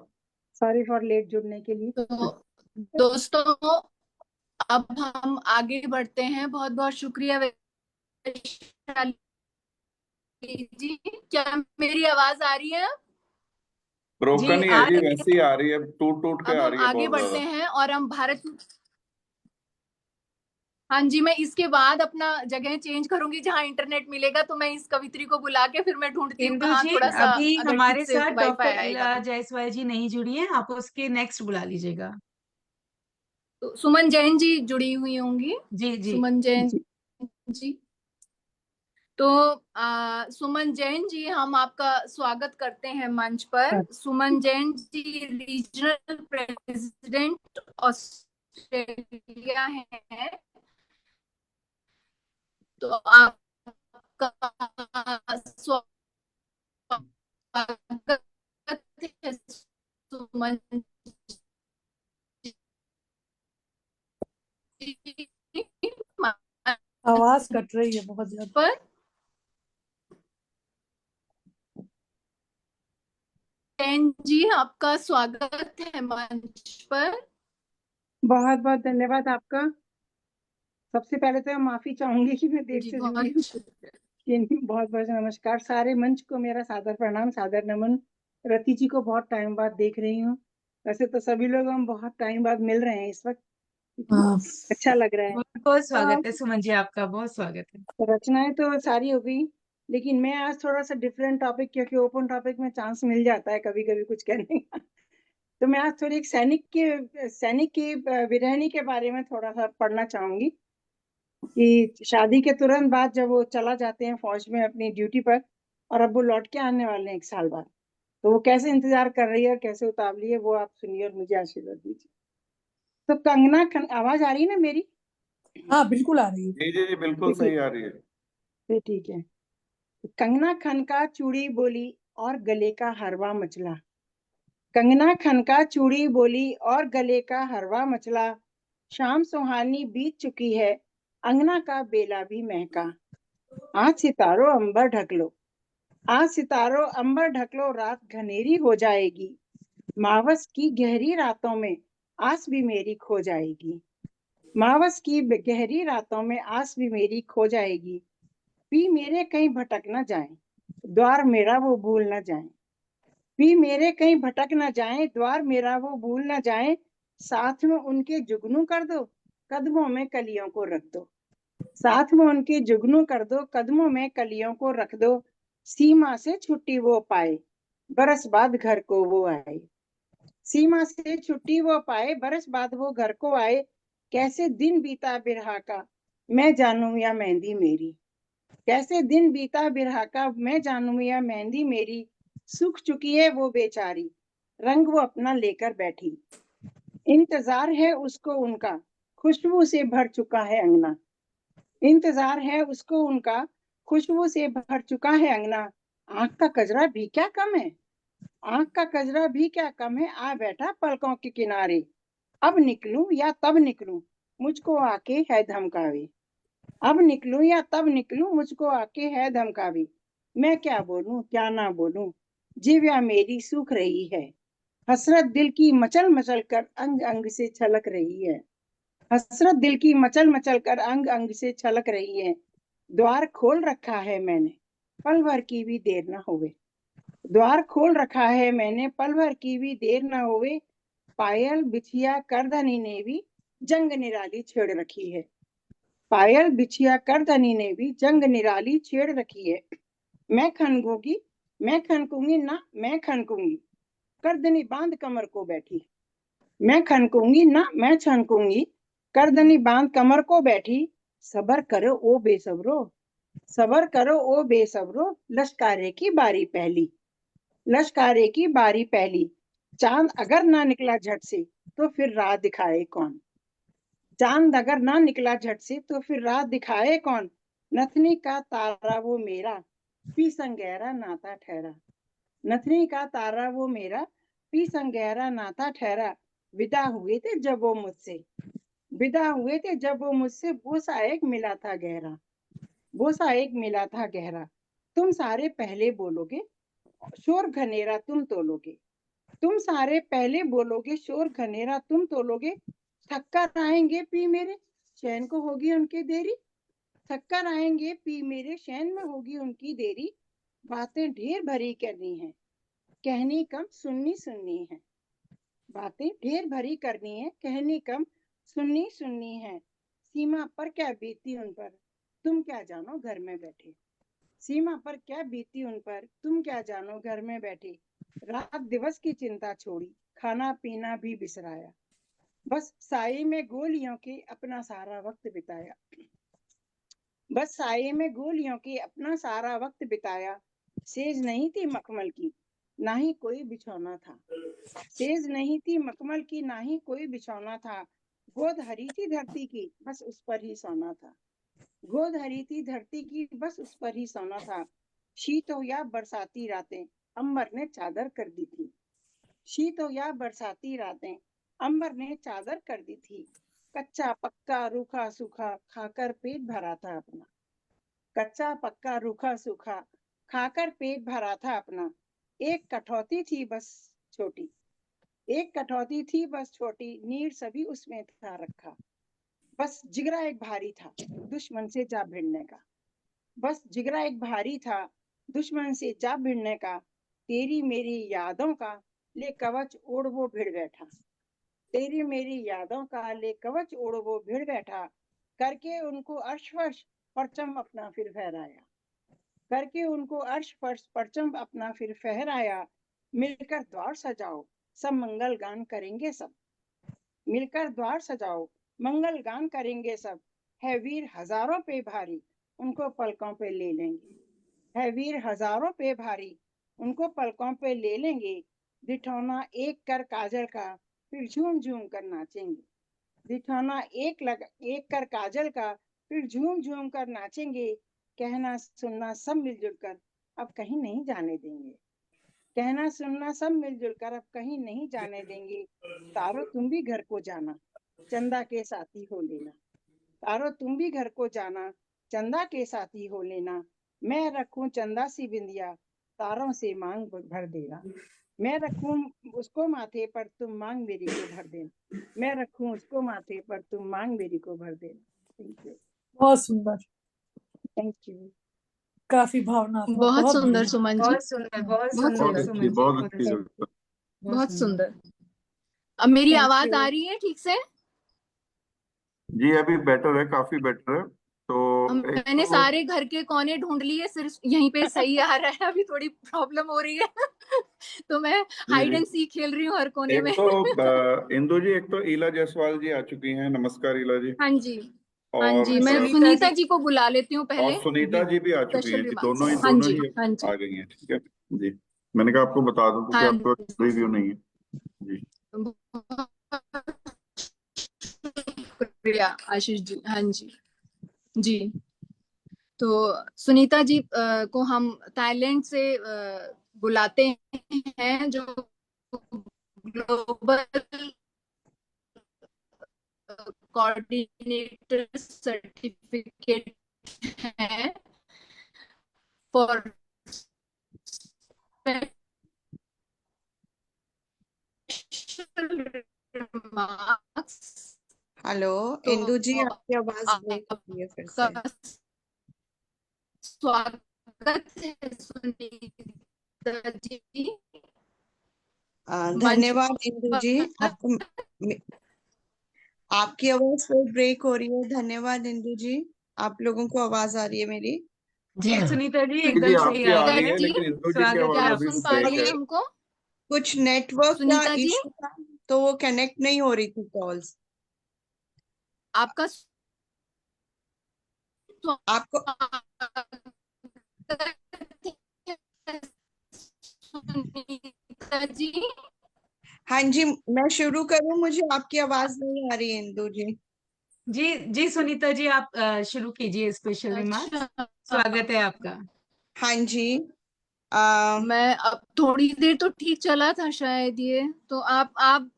सॉरी फॉर लेट जुड़ने के लिए। तो दोस्तों अब हम आगे बढ़ते हैं। बहुत बहुत शुक्रिया वैशाली जी। क्या मेरी आवाज आ रही है? ब्रोकन ही है आज जी, वैसी आ रही है, टूट टूट के अब आ हम रही है आगे बहुत बढ़ते ज्यादा। हैं और हम भारत, हाँ जी, मैं इसके बाद अपना जगह चेंज करूंगी, जहां इंटरनेट मिलेगा तो मैं इस कवित्री को बुला के फिर मैं ढूंढती हूँ इंदु कहाँ जी, थोड़ा सा अभी अगर ठीक हमारे से साथ वाईफाई डॉक्टर आएगा इला तो। जायसवाल जी नहीं जुड़ी हैं, आप उसके नेक्स्ट बुला लीजिएगा। तो सुमन जैन जी जुड़ी हुई होंगी। जी जी सुमन जैन जी, जी, तो सुमन जैन जी, हम आपका स्वागत करते हैं मंच पर। सुमन Jain ji regional president Australia हैं। तो आपका स्वागत है सुमन जी आवाज कट रही है बहुत ज्यादा। पर। जैन जी, आपका स्वागत है मंच पर। बहुत बहुत धन्यवाद आपका। सबसे पहले तो मैं माफी चाहूंगी कि मैं देर जी से जुड़ी बहुत हूँ, शुक्रिया। लेकिन बहुत बहुत नमस्कार। सारे मंच को मेरा सादर प्रणाम, सादर नमन। रति जी को बहुत टाइम बाद देख रही हूँ। वैसे तो सभी लोग हम बहुत टाइम बाद मिल रहे हैं इस वक्त, हाँ, अच्छा लग रहा है। बहुत बहुत स्वागत है सुमन जी, आपका बहुत स्वागत है। रचनाएं तो सारी हो गई, लेकिन मैं आज थोड़ा सा डिफरेंट टॉपिक, क्योंकि ओपन टॉपिक में चांस मिल जाता है कभी कभी कुछ कहने का, तो मैं आज थोड़ी एक सैनिक की वीरानी के बारे में थोड़ा सा पढ़ना चाहूंगी कि शादी के तुरंत बाद जब वो चला जाते हैं फौज में अपनी ड्यूटी पर, और अब वो लौट के आने वाले हैं 1 साल बाद, तो वो कैसे इंतजार कर रही है और कैसे उतावली है, वो आप सुनिए और मुझे आशीर्वाद दीजिए। तो कंगना आवाज आ रही है ना मेरी? हाँ बिल्कुल आ रही है। जी जी जी बिल्कुल सही आ रही है। फिर ठीक है। कंगना खनका चूड़ी बोली और गले का हरवा मचला। कंगना खनका चूड़ी बोली और गले का हरवा मचला। शाम सुहानी बीत चुकी है, अंगना का बेला भी महका। आज सितारों अंबर ढक लो, आज सितारों अंबर ढक लो, रात घनेरी हो जाएगी। मावस की गहरी रातों में आस भी मेरी खो जाएगी। मावस की गहरी रातों में आस भी मेरी खो जाएगी। पी मेरे कहीं भटक न जाए, द्वार मेरा वो भूल न जाए। पी मेरे कहीं भटक न जाए, द्वार मेरा वो भूल न जाए। साथ में उनके जुगनू कर दो, कदमों में कलियों को रख दो। साथ में उनके जुगनू कर दो, कदमों में कलियों को रख दो। सीमा से छुट्टी वो पाए, बरस बाद घर को वो आए। सीमा से छुट्टी वो पाए, बरस बाद वो घर को आए। कैसे दिन बीता बिरहा का, मैं जानूं या मेहंदी मेरी। कैसे दिन बीता बिरहा का, मैं जानूं या मेहंदी मेरी। सूख चुकी है वो बेचारी, रंग वो अपना लेकर बैठी। इंतजार है उसको उनका, खुशबू से भर चुका है अंगना। इंतजार है उसको उनका, खुशबू से भर चुका है अंगना। आंख का कजरा भी क्या कम है, आंख का कजरा भी क्या कम है, आ बैठा पलकों के किनारे। अब निकलूं या तब निकलूं, मुझको आके है धमकावे। अब निकलूं या तब निकलूं, मुझको आके है धमकावे। मैं क्या बोलूं क्या ना बोलूं, जीव्या मेरी सूख रही है। हसरत दिल की मचल मचल कर अंग अंग से छलक रही है। हसरत दिल की मचल मचल कर अंग अंग से छलक रही है। द्वार खोल रखा है मैंने, पल भर की भी देर न होवे। द्वार खोल रखा है मैंने, पल भर की भी देर न होवे। पायल बिछिया करधनी ने भी जंग निराली छेड़ रखी है। पायल बिछिया करधनी ने भी जंग निराली छेड़ रखी है। मैं खनकूंगी, मैं खनकूंगी ना मैं खनकूंगी, करधनी बांध कमर को बैठी। मैं खनकूंगी ना मैं छनकूंगी, करधनी बांध कमर को बैठी। सबर करो ओ बेसब्रो, सबर करो ओ बेसब्रो, लश्कारे की बारी पहली। लश्कारे की बारी पहली। चांद अगर ना निकला झट से तो फिर राह दिखाए कौन। चांद अगर ना निकला झट से तो फिर राह दिखाए कौन। नथनी का तारा वो मेरा, पी संगहरा नाता ठहरा। नथनी का तारा वो मेरा, पी संगहरा नाता ठहरा। विदा हुए थे जब वो मुझसे, विदा हुए थे जब वो मुझसे, बोसा एक मिला था गहरा। बोसा एक मिला था गहरा। तुम सारे पहले बोलोगे, शोर घनेरा तुम तोलोगे। तुम सारे पहले बोलोगे, शोर घनेरा तुम तोलोगे। थक्कर आएंगे पी मेरे, चैन को होगी उनकी देरी। थक्कर आएंगे पी मेरे, शैन में होगी उनकी देरी। बातें ढेर भरी करनी है, कहनी कम सुननी सुननी है। बातें ढेर भरी करनी है, कहनी कम सुननी सुननी है। सीमा पर क्या बीती उन पर, तुम क्या जानो घर में बैठे। सीमा पर क्या बीती उन पर, तुम क्या जानो घर में बैठे। रात दिवस की चिंता छोड़ी, खाना पीना भी बिसराया। बस साये में गोलियों के अपना सारा वक्त बिताया। बस साये में गोलियों के अपना सारा वक्त बिताया। सेज नहीं थी मखमल की, ना ही कोई बिछौना था। सेज नहीं थी मखमल की, ना ही कोई बिछौना था। गोद हरी थी धरती की, बस उस पर ही सोना था। गोद हरी थी धरती की, बस उस पर ही सोना था। शीत हो या बरसाती रातें, अंबर ने चादर कर दी थी। शीत हो या बरसाती रातें, अंबर ने चादर कर दी थी। कच्चा पक्का रूखा सूखा खाकर पेट भरा था अपना। कच्चा पक्का रूखा सूखा खाकर पेट भरा था अपना। एक कठौती थी बस छोटी, एक कठौती थी बस छोटी, नीर सभी उसमें था रखा। बस जिगरा एक भारी था दुश्मन से जा भिड़ने का। बस जिगरा एक भारी था दुश्मन से जा भिड़ने का। तेरी मेरी यादों का ले कवच ओढ़ वो भिड़ बैठा। तेरी मेरी यादों का ले कवच ओढ़ वो भिड़ बैठा। करके उनको अर्श फर्श परचम अपना फिर फहराया। करके उनको अर्श फर्श परचम अपना फिर फहराया। मिलकर द्वार सजाओ, सब मंगल गान करेंगे सब। मिलकर द्वार सजाओ, मंगल गान करेंगे सब। है वीर हजारों पे भारी, उनको पलकों पे ले लेंगे। है वीर हजारों पे भारी, उनको पलकों पे ले लेंगे। दिठौना एक कर काजल का, फिर झूम झूम कर नाचेंगे। दिखाना एक कर काजल का, फिर झूम झूम कर नाचेंगे, कहना सुनना सब मिलजुल कर अब कहीं नहीं जाने देंगे। कहना सुनना सब मिलजुल कर अब कहीं नहीं जाने देंगे। तारो तुम भी घर को जाना, चंदा के साथी हो लेना। तारो तुम भी घर को जाना, चंदा के साथी हो लेना। मैं रखूं चंदा सी बिंदिया, तारों से मांग भर देना। मैं रखूं उसको माथे पर, तुम मांग मेरी को भर देना। मैं रखूं उसको माथे पर, तुम मांग मेरी को भर देना। Thank you. बहुत सुंदर, थैंक यू। काफी भावनात्मक, बहुत सुंदर बढ़िया। सुमन जी, बहुत सुंदर, बहुत बहुत सुंदर बहुत सुंदर, अच्छी, सुमन जी, बहुत बहुत अच्छी सुंदर, कविता। बहुत सुंदर। सुंदर। अब मेरी थैंक आवाज यू। आ रही है ठीक से? जी अभी बेटर है, काफी बेटर है। तो एक मैंने तो सारे घर के कोने ढूंढ लिए, सिर्फ यहीं पे सही आ रहा है। अभी थोड़ी प्रॉब्लम हो रही है तो मैं जी हाइड जी, एंड सीक खेल रही हूँ हर कोने एक में तो इंदु जी, एक तो ईला जायसवाल जी आ चुकी हैं, नमस्कार ईला जी। हाँ जी, हाँ जी, और मैं सुनीता सुनीता जी, जी को बुला लेती हूँ और पहले, सुनीता जी भी आ चुकी स्पेशल हैं जी, रिमार्क्स। हाँ दोनों जी, ही हाँ जी, आ गई हैं। ठीक है जी, मैंने कहा आपको बता दूं क्योंकि हाँ आपका जी। रिव्यू नहीं है जी। शुक्रिया आशीष जी। हाँ जी, जी। तो सुनीता जी को हम थाईलैंड से बुलाते हैं, जो ग्लोबल कोऑर्डिनेटर सर्टिफिकेट है फॉर रिमार्क्स। हेलो तो इंदु जी, आपकी आवाज ब्रेक हो रही है फिर आपका से। स्वागत है सुनीता जी मंच धन्यवाद इंदु जी, पर। आपकी आवाज फिर ब्रेक हो रही है। धन्यवाद इंदु जी। आप लोगों को आवाज आ रही है मेरी? जी सुनीता जी, जी जी एकदम सही आपकी आ आ रही रही है। है, जी, लेकिन इंदु जी की स्वागत क्या है आवाज आप अभी सुन आपका। पा रही ब्रेक हैं है। हमको? कुछ नेटवर्क का सुनीता जी, इशू था, तो वो कनेक्ट नहीं हो रही थी कॉल्स। आपका आपको सुनीता जी, हाँ जी, मैं शुरू करूं? मुझे आपकी आवाज नहीं आ रही है इंदु जी। जी जी सुनीता जी, आप शुरू कीजिए स्पेशल रिमार्क्स। अच्छा, स्वागत है आपका। हाँ जी। आ, मैं अब थोड़ी देर तो ठीक चला था शायद ये, तो आप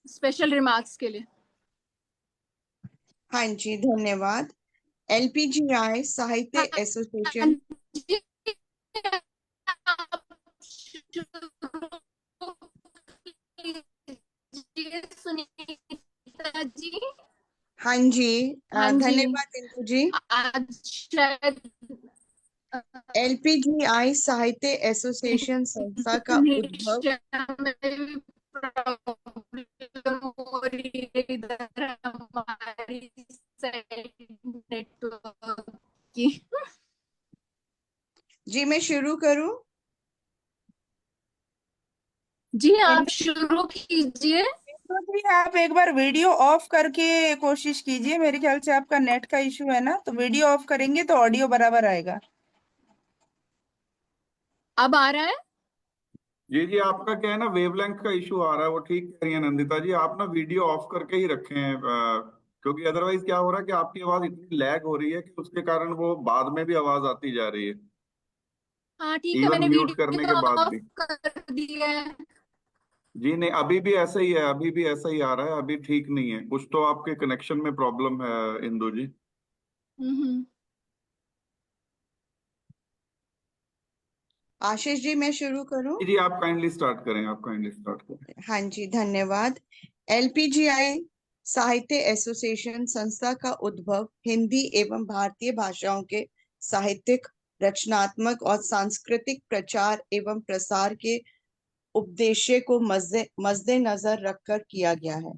स्पेशल रिमार्क्स के लिए। हाँ जी, धन्यवाद। LPGI साहित्य हाँ एसोसिएशन। जी, आप शुरू कीजिए सुनीता जी। हाँ जी, हाँ जी, धन्यवाद इंदु जी। आज शायद LPGI साहित्य एसोसिएशन संस्था का उद्भव में भी प्रॉब्लम हो रही है इधर हमारी साइड नेटवर्क की। जी, मैं शुरू करूं? जी आप इंदु शुरू कीजिए। जी, आप एक बार वीडियो ऑफ करके कोशिश कीजिए। मेरे ख्याल से आपका नेट का इशू है ना, तो वीडियो ऑफ करेंगे तो ऑडियो बराबर आएगा। अब आ रहा है? जी जी, आपका क्या है ना, वेवलेंथ का इशू आ रहा है, वो ठीक कह रही है नंदिता जी। आप ना वीडियो ऑफ करके ही रखें, क्योंकि अदरवाइज क्या हो रहा है कि आपकी आवाज इतनी लैग हो रही है कि उसके कारण वो बाद में भी आवाज आती जा रही है, हाँ ठीक है, इवन मैंने म्यूट करने वीडियो के बाद ऑफ भी। कर दिया है। जी नहीं, अभी भी ऐसा ही है, अभी भी ऐसा ही आ रहा है, अभी ठीक नहीं है। कुछ तो आपके कनेक्शन में प्रॉब्लम है इंदु जी। हम्म। आशीष जी, मैं शुरू करूं? जी जी, आप काइंडली स्टार्ट करें, आप काइंडली स्टार्ट करें। हाँ जी, धन्यवाद। LPGI साहित्य एसोसिएशन संस्था का उद्भव हिंदी एवं भारतीय भाषाओं के साहित्यिक, रचनात्मक और सांस्कृतिक प्रचार एवं प्रसार के उद्देश्य को मद्देनजर रखकर किया गया है।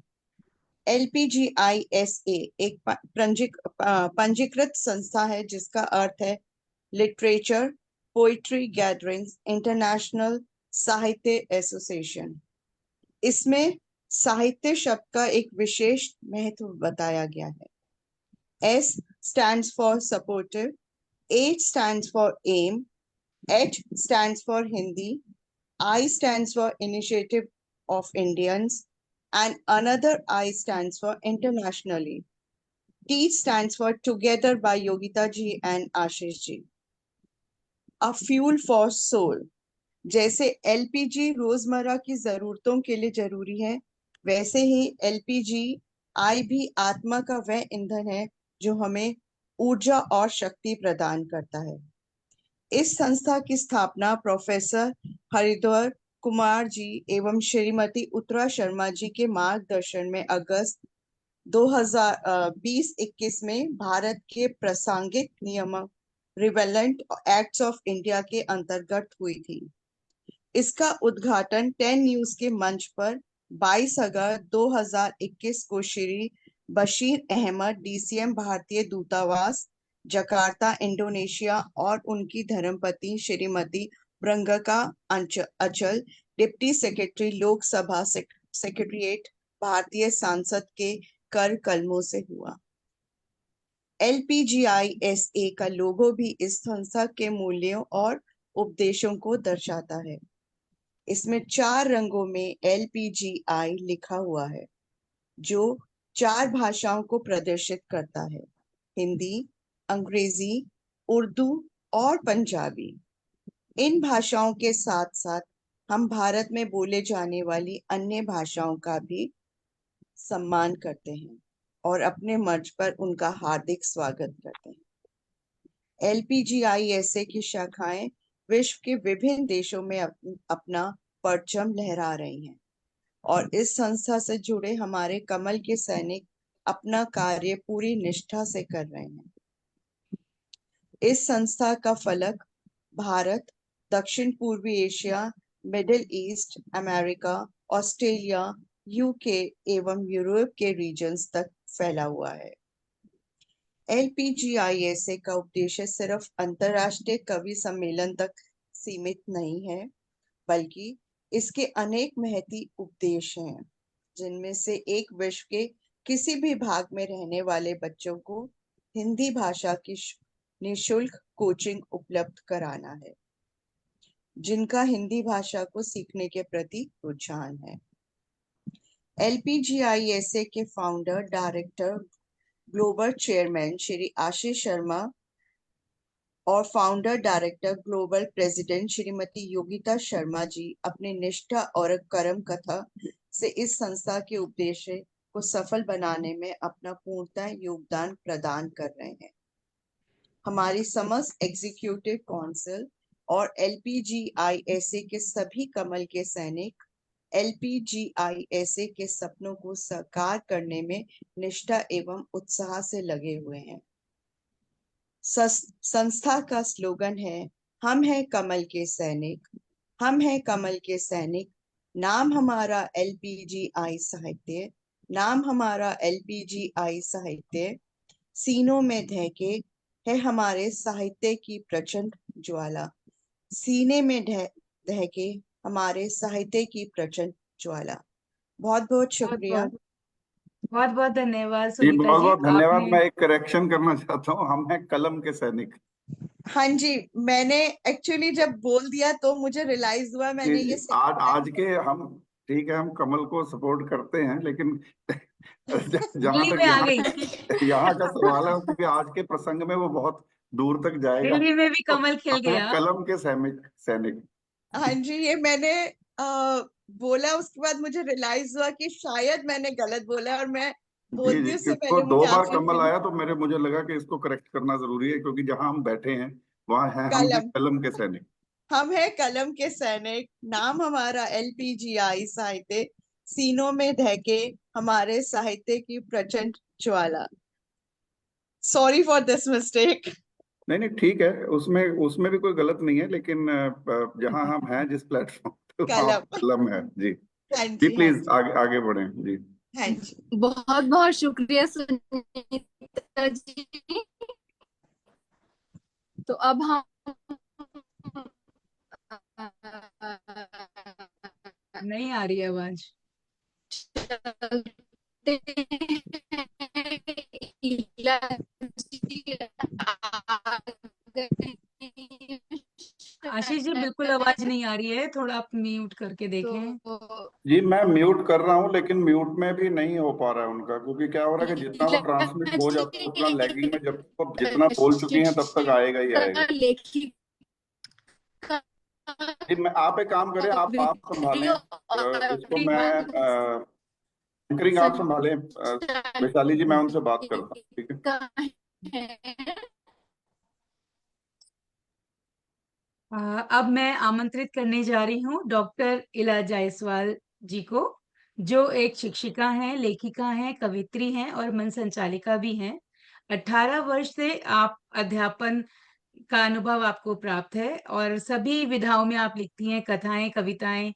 LPGISA एक पंजीकृत संस्था है जिसका अर्थ है लिटरेचर पोइट्री गैदरिंग्स इंटरनेशनल साहित्य एसोसिएशन। इसमें साहित्य शब्द का एक विशेष महत्व बताया गया है। S stands for supportive, A stands for aim, H stands for Hindi, I stands for Initiative of Indians, and another I stands for internationally. T stands for together by Yogita ji and Ashish ji. A fuel for soul. जैसे LPG रोजमर्रा की जरूरतों के लिए जरूरी है, वैसे ही LPG आई भी आत्मा का वह ईंधन है जो हमें ऊर्जा और शक्ति प्रदान करता है। इस संस्था की स्थापना प्रोफेसर हरिद्वार कुमार जी एवं श्रीमती उत्तरा शर्मा जी के मार्गदर्शन में अगस्त 2020-21 में भारत के प्रासंगिक नियम रिवेलेंट एक्ट्स ऑफ इंडिया के अंतर्गत हुई थी। इसका उद्घाटन 10 न्यूज के मंच पर 22 अगस्त 2021 को श्री बशीर अहमद डीसीएम भारतीय दूतावास जकार्ता इंडोनेशिया और उनकी धर्मपत्नी श्रीमती ब्रंगका अचल डिप्टी सेक्रेटरी लोकसभा सेक्रेटरीट भारतीय सांसद के कर कलमों से हुआ। LPGISA का लोगो भी इस संस्था के मूल्यों और उपदेशों को दर्शाता है। इसमें 4 रंगों में LPGI लिखा हुआ है, जो 4 भाषाओं को प्रदर्शित करता है: हिंदी, अंग्रेजी, उर्दू और पंजाबी। इन भाषाओं के साथ साथ हम भारत में बोले जाने वाली अन्य भाषाओं का भी सम्मान करते हैं और अपने मंच पर उनका हार्दिक स्वागत करते हैं। LPGISA की शाखाएं विश्व के विभिन्न देशों में अपना परचम लहरा रही हैं और इस संस्था से जुड़े हमारे कमल के सैनिक अपना कार्य पूरी निष्ठा से कर रहे हैं। इस संस्था का फलक भारत, दक्षिण पूर्वी Asia, middle east, America, Australia, UK एवं यूरोप के रीजन्स तक फैला हुआ है। LPGISA का उद्देश्य सिर्फ अंतरराष्ट्रीय कवि सम्मेलन तक सीमित नहीं है, बल्कि इसके अनेक महती उपदेश हैं, जिनमें से एक विश्व के किसी भी भाग में रहने वाले बच्चों को हिंदी भाषा की निःशुल्क कोचिंग उपलब्ध कराना है, जिनका हिंदी भाषा को सीखने के प्रति रुझान है। LPGISA के founder, director, global chairman Shri Ashish Sharma और founder, director, global president Shrimati Yogita Sharma ji अपनी निष्ठा और कर्म कथा से इस संस्था के उद्देश्य को सफल बनाने में अपना पूर्णतः योगदान प्रदान कर रहे हैं। हमारी समस्त एग्जीक्यूटिव काउंसिल और LPGISA के सभी कमल के सैनिक LPGISA के सपनों को साकार करने में निष्ठा एवं उत्साह से लगे हुए हैं। संस्था का स्लोगन है, हम हैं कमल के सैनिक, हम हैं कमल के सैनिक, नाम हमारा LPGI साहित्य, नाम हमारा LPGI साहित्य, सीनों में धहके है हमारे साहित्य की प्रचंड ज्वाला, सीने में दहके हमारे साहित्य की प्रचंड ज्वाला। बहुत बहुत शुक्रिया। बहुत बहुत धन्यवाद जी, सुनीता बहुत जी। बहुत धन्यवाद। आपने मैं एक करेक्शन करना चाहता हूँ, हम हैं कलम के सैनिक। हाँ जी, मैंने एक्चुअली जब बोल दिया तो मुझे रियलाइज हुआ मैंने जी, ये आज के हम ठीक है, हम कमल को सपोर्ट करते हैं, लेकिन जहां दिल्ली तक में आ गई। यहाँ का सवाल है, क्योंकि आज के प्रसंग में वो बहुत दूर तक जाएगा। दिल्ली में भी तो कमल खिल हम हैं गया। कलम के सैनिक। हाँ जी, ये मैंने बोला, उसके बाद मुझे रियलाइज हुआ कि शायद मैंने गलत बोला और मैं जी बोलती जी, उससे क्योंकि वो पहले 2 मुझे बार आपसे कमल आया तो मुझे लगा कि इसको करेक्ट करना जरूरी है, क्योंकि जहां हम बैठे हैं वहां है हम हैं कलम, कलम के सैनिक। हम है कलम के सैनिक, नाम हमारा LPGI साहित्य, सीनों में धहके हमारे साहित्य की प्रचंड ज्वाला। Sorry for this mistake. नहीं नहीं, ठीक है, उसमें भी कोई गलत नहीं है, लेकिन जहां हम हैं जिस प्लेटफॉर्म पे वहां कलम। कलम है। जी हाँ जी, जी, हाँ प्लीज जी, आगे बढ़ें। जी हाँ जी। बहुत बहुत शुक्रिया सुनीता जी। तो अब हम नहीं आ रही आवाज। आशीष जी बिल्कुल आवाज नहीं आ रही है, थोड़ा आप म्यूट करके देखें। तो जी मैं म्यूट कर रहा हूँ, लेकिन म्यूट में भी नहीं हो पा रहा है उनका, क्योंकि क्या हो रहा है कि जितना वो ट्रांसमिट हो जाता है उतना लैगिंग में, जब तक वो जितना बोल चुकी हैं तब तक आएगा ही आएगा। लेखिका जी मैं, आप एक काम करें, आप संभालें इसको, मैं एंकरिंग आप संभालें वैशाली जी, मैं उनसे बात करता हूँ, ठीक है। अब मैं आमंत्रित करने जा रही हूँ डॉक्टर इला जायसवाल जी को, जो एक शिक्षिका हैं, लेखिका हैं, कवित्री हैं और मन संचालिका भी हैं। 18 वर्ष से आप अध्यापन का अनुभव आपको प्राप्त है और सभी विधाओं में आप लिखती हैं, कथाएं, कविताएं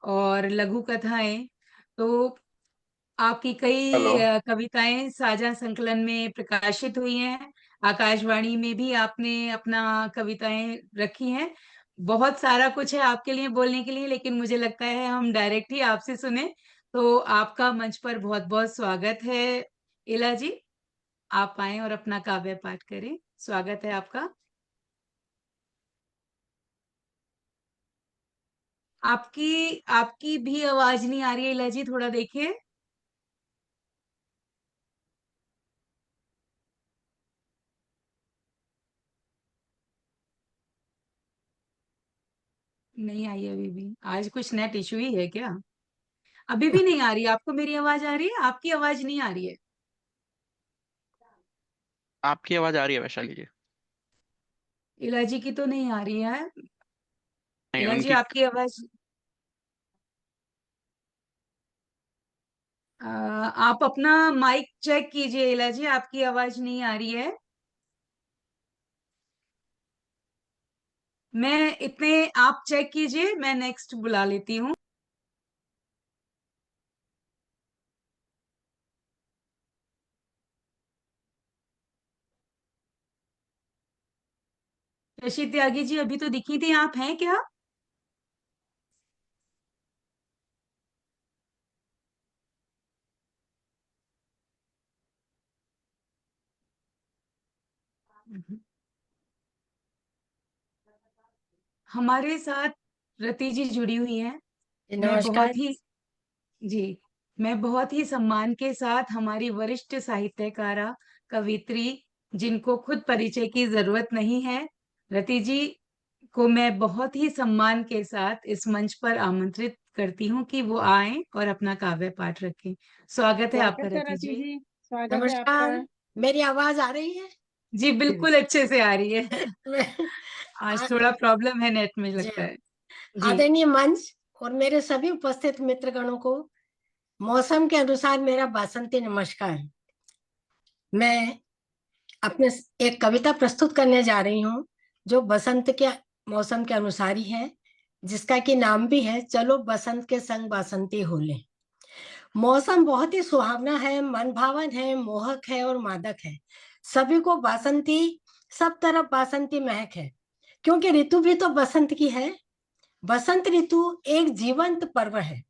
और लघु कथाएं। तो आपकी कई हेलो। कविताएं साझा संकलन में प्रकाशित हुई हैं। आकाशवाणी में भी आपने अपना कविताएं रखी हैं। बहुत सारा कुछ है आपके लिए बोलने के लिए, लेकिन मुझे लगता है हम डायरेक्ट ही आपसे सुने। तो आपका मंच पर बहुत बहुत स्वागत है इला जी। आप आए और अपना काव्य पाठ करें। स्वागत है आपका। आपकी आपकी भी आवाज नहीं आ रही है इला जी, थोड़ा देखिए। नहीं आई अभी भी। आज कुछ नेट इशू ही है क्या? अभी भी नहीं आ रही? आपको मेरी आवाज आ रही है? आपकी आवाज नहीं आ रही है। आपकी आवाज आ रही है वैशाली जी। इला जी की तो नहीं आ रही है। नहीं, इला जी उनकी आपकी आवाज आप अपना माइक चेक कीजिए इला जी, आपकी आवाज नहीं आ रही है। मैं इतने आप चेक कीजिए, मैं नेक्स्ट बुला लेती हूँ। शशि त्यागी जी अभी तो दिखी थी, आप हैं क्या? हमारे साथ रति जी जुड़ी हुई हैं। मैं नमस्कार। बहुत ही जी, मैं बहुत ही सम्मान के साथ हमारी वरिष्ठ साहित्यकारा, कवित्री, जिनको खुद परिचय की जरूरत नहीं है, रति जी को मैं बहुत ही सम्मान के साथ इस मंच पर आमंत्रित करती हूँ कि वो आएं और अपना काव्य पाठ रखें। स्वागत है आपका स्वागत है रति रति जी। जी, स्वागत है आपका। नमस्कार, मेरी आवाज आ रही है? जी बिल्कुल अच्छे से आ रही है। मैं- आज आ- थोड़ा प्रॉब्लम है नेट में जी लगता हाँ। है। जी आदरणीय मंच और मेरे सभी उपस्थित मित्रगणों को मौसम के अनुसार मेरा बासंती नमस्कार। मैं अपने एक कविता प्रस्तुत करने जा रही हूँ जो बसंत के मौसम के अनुसार ही है, जिसका कि नाम भी है चलो बसंत के संग बासंती हो ले। मौसम बहुत ही सुहावना है, मन भावन है, मोहक है और मादक है। सभी को बासंती, सब तरफ बासंती महक है, क्योंकि ऋतु भी तो बसंत की है। बसंत ऋतु एक जीवंत पर्व है।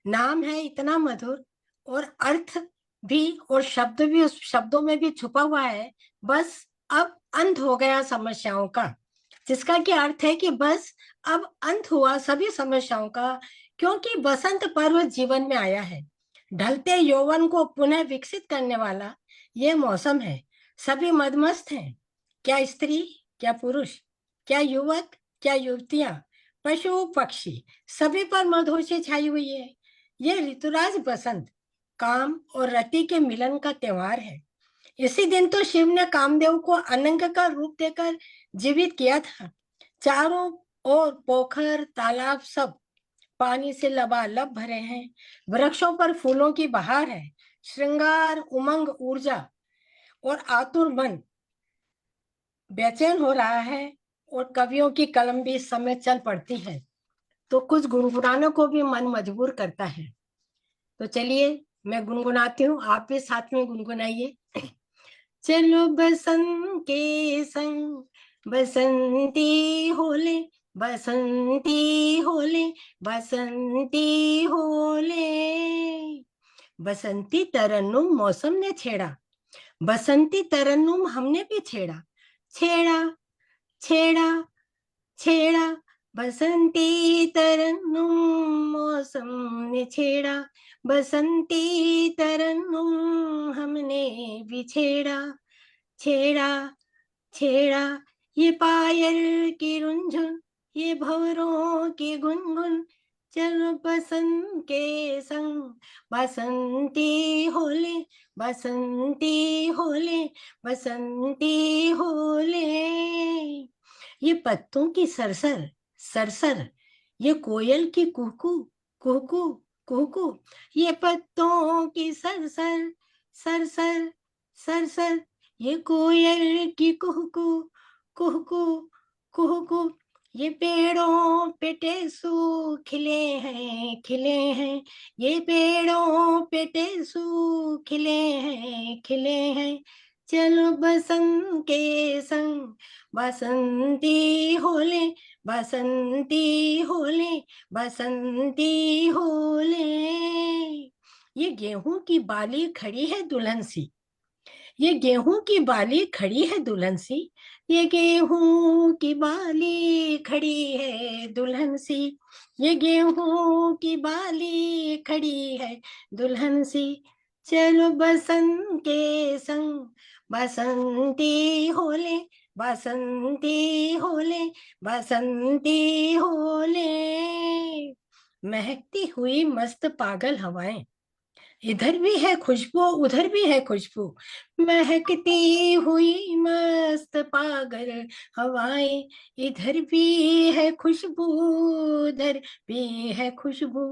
नाम है इतना मधुर और अर्थ भी और शब्द भी उस शब्दों में भी छुपा हुआ है। बस अब अंत हो गया समस्याओं का, जिसका कि अर्थ है कि बस अब अंत हुआ सभी समस्याओं का, क्योंकि बसंत पर्व जीवन में आया है। ढलते यौवन को पुनः विकसित करने वाला ये मौसम है। सभी मदमस्त हैं, क्या स्त्री, क्या पुरुष, क्या युवक, क्या युवतियां, पशु पक्षी, सभी पर मधुशी छाई हुई है। ये ऋतुराज बसंत काम और रति के मिलन का त्योहार है। इसी दिन तो शिव ने कामदेव को अनंग का रूप देकर जीवित किया था। चारों ओर पोखर तालाब सब पानी से लबालब भरे हैं। वृक्षों पर फूलों की बहार है। श्रृंगार, उमंग, ऊर्जा और आतुर मन बेचैन हो रहा है और कवियों की कलम भी इस समय चल पड़ती है, तो कुछ गुनगुनाने को भी मन मजबूर करता है। तो चलिए मैं गुनगुनाती हूँ, आप भी साथ में गुनगुनाइए। चलो बसंत के संग बसंती होले, बसंती होले, बसंती होले। बसंती तरन्नुम मौसम ने छेड़ा, बसंती तरन्नुम हमने भी छेड़ा। छेड़ा छेड़ा छेड़ा बसंती तरन्नुम मौसम ने छेड़ा, बसंती तरन्नुम हमने बिछेड़ा, छेड़ा छेड़ा ये पायल की रुंझुन, ये भंवरों की गुनगुन, चलो बसंत के संग बसंती होले, बसंती होले, बसंती होले। ये पत्तों की सरसर सरसर, ये कोयल की कुहकू कुहकू कुहकू, ये पत्तों की सरसर सरसर सरसर, ये कोयल की कुहकू कुहकू कुहकू, ये पेड़ों पे टेसू खिले हैं, ये पेड़ों पे टेसू खिले हैं, चलो बसंत के संग बसंती होले, बसंती होले, बसंती होले। ये गेहूं की बाली खड़ी है दुल्हन सी, ये गेहूं की बाली खड़ी है दुल्हन सी, ये गेहूं की बाली खड़ी है दुल्हन सी, ये गेहूं की बाली खड़ी है दुल्हन सी, चलो बसंत के संग बसंती होले, बसंती होले, बसंती होले। महकती हुई मस्त पागल हवाएं, इधर भी है खुशबू उधर भी है खुशबू, महकती हुई मस्त पागल हवाएं, इधर भी है खुशबू उधर भी है खुशबू,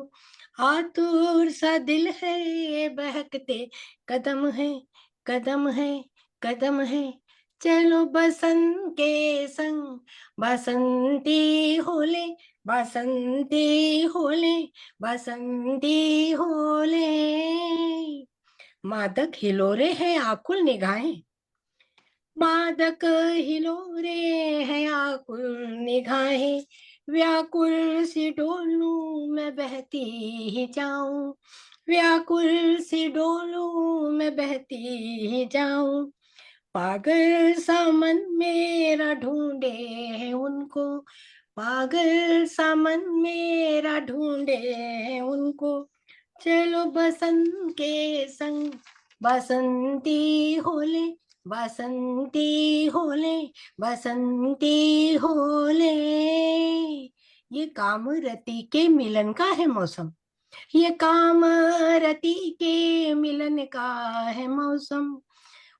आतुर सा दिल है बहकते कदम है, कदम है, कदम है, चलो बसंत के संग बसंती होले, बसंती होले, बसंती होले। मादक हिलोरे हैं आकुल निगाहें, मादक हिलोरे हैं आकुल निगाहें, व्याकुल सी डोलूं मैं बहती ही जाऊं, व्याकुल सी डोलूं मैं बहती ही जाऊं, पागल सा मन मेरा ढूंढे है उनको, पागल सा मन मेरा ढूंढे है उनको, चलो बसंत के संग बसंती होले, बसंती होले, बसंती होले। ये कामरती के मिलन का है मौसम, ये कामरती के मिलन का है मौसम,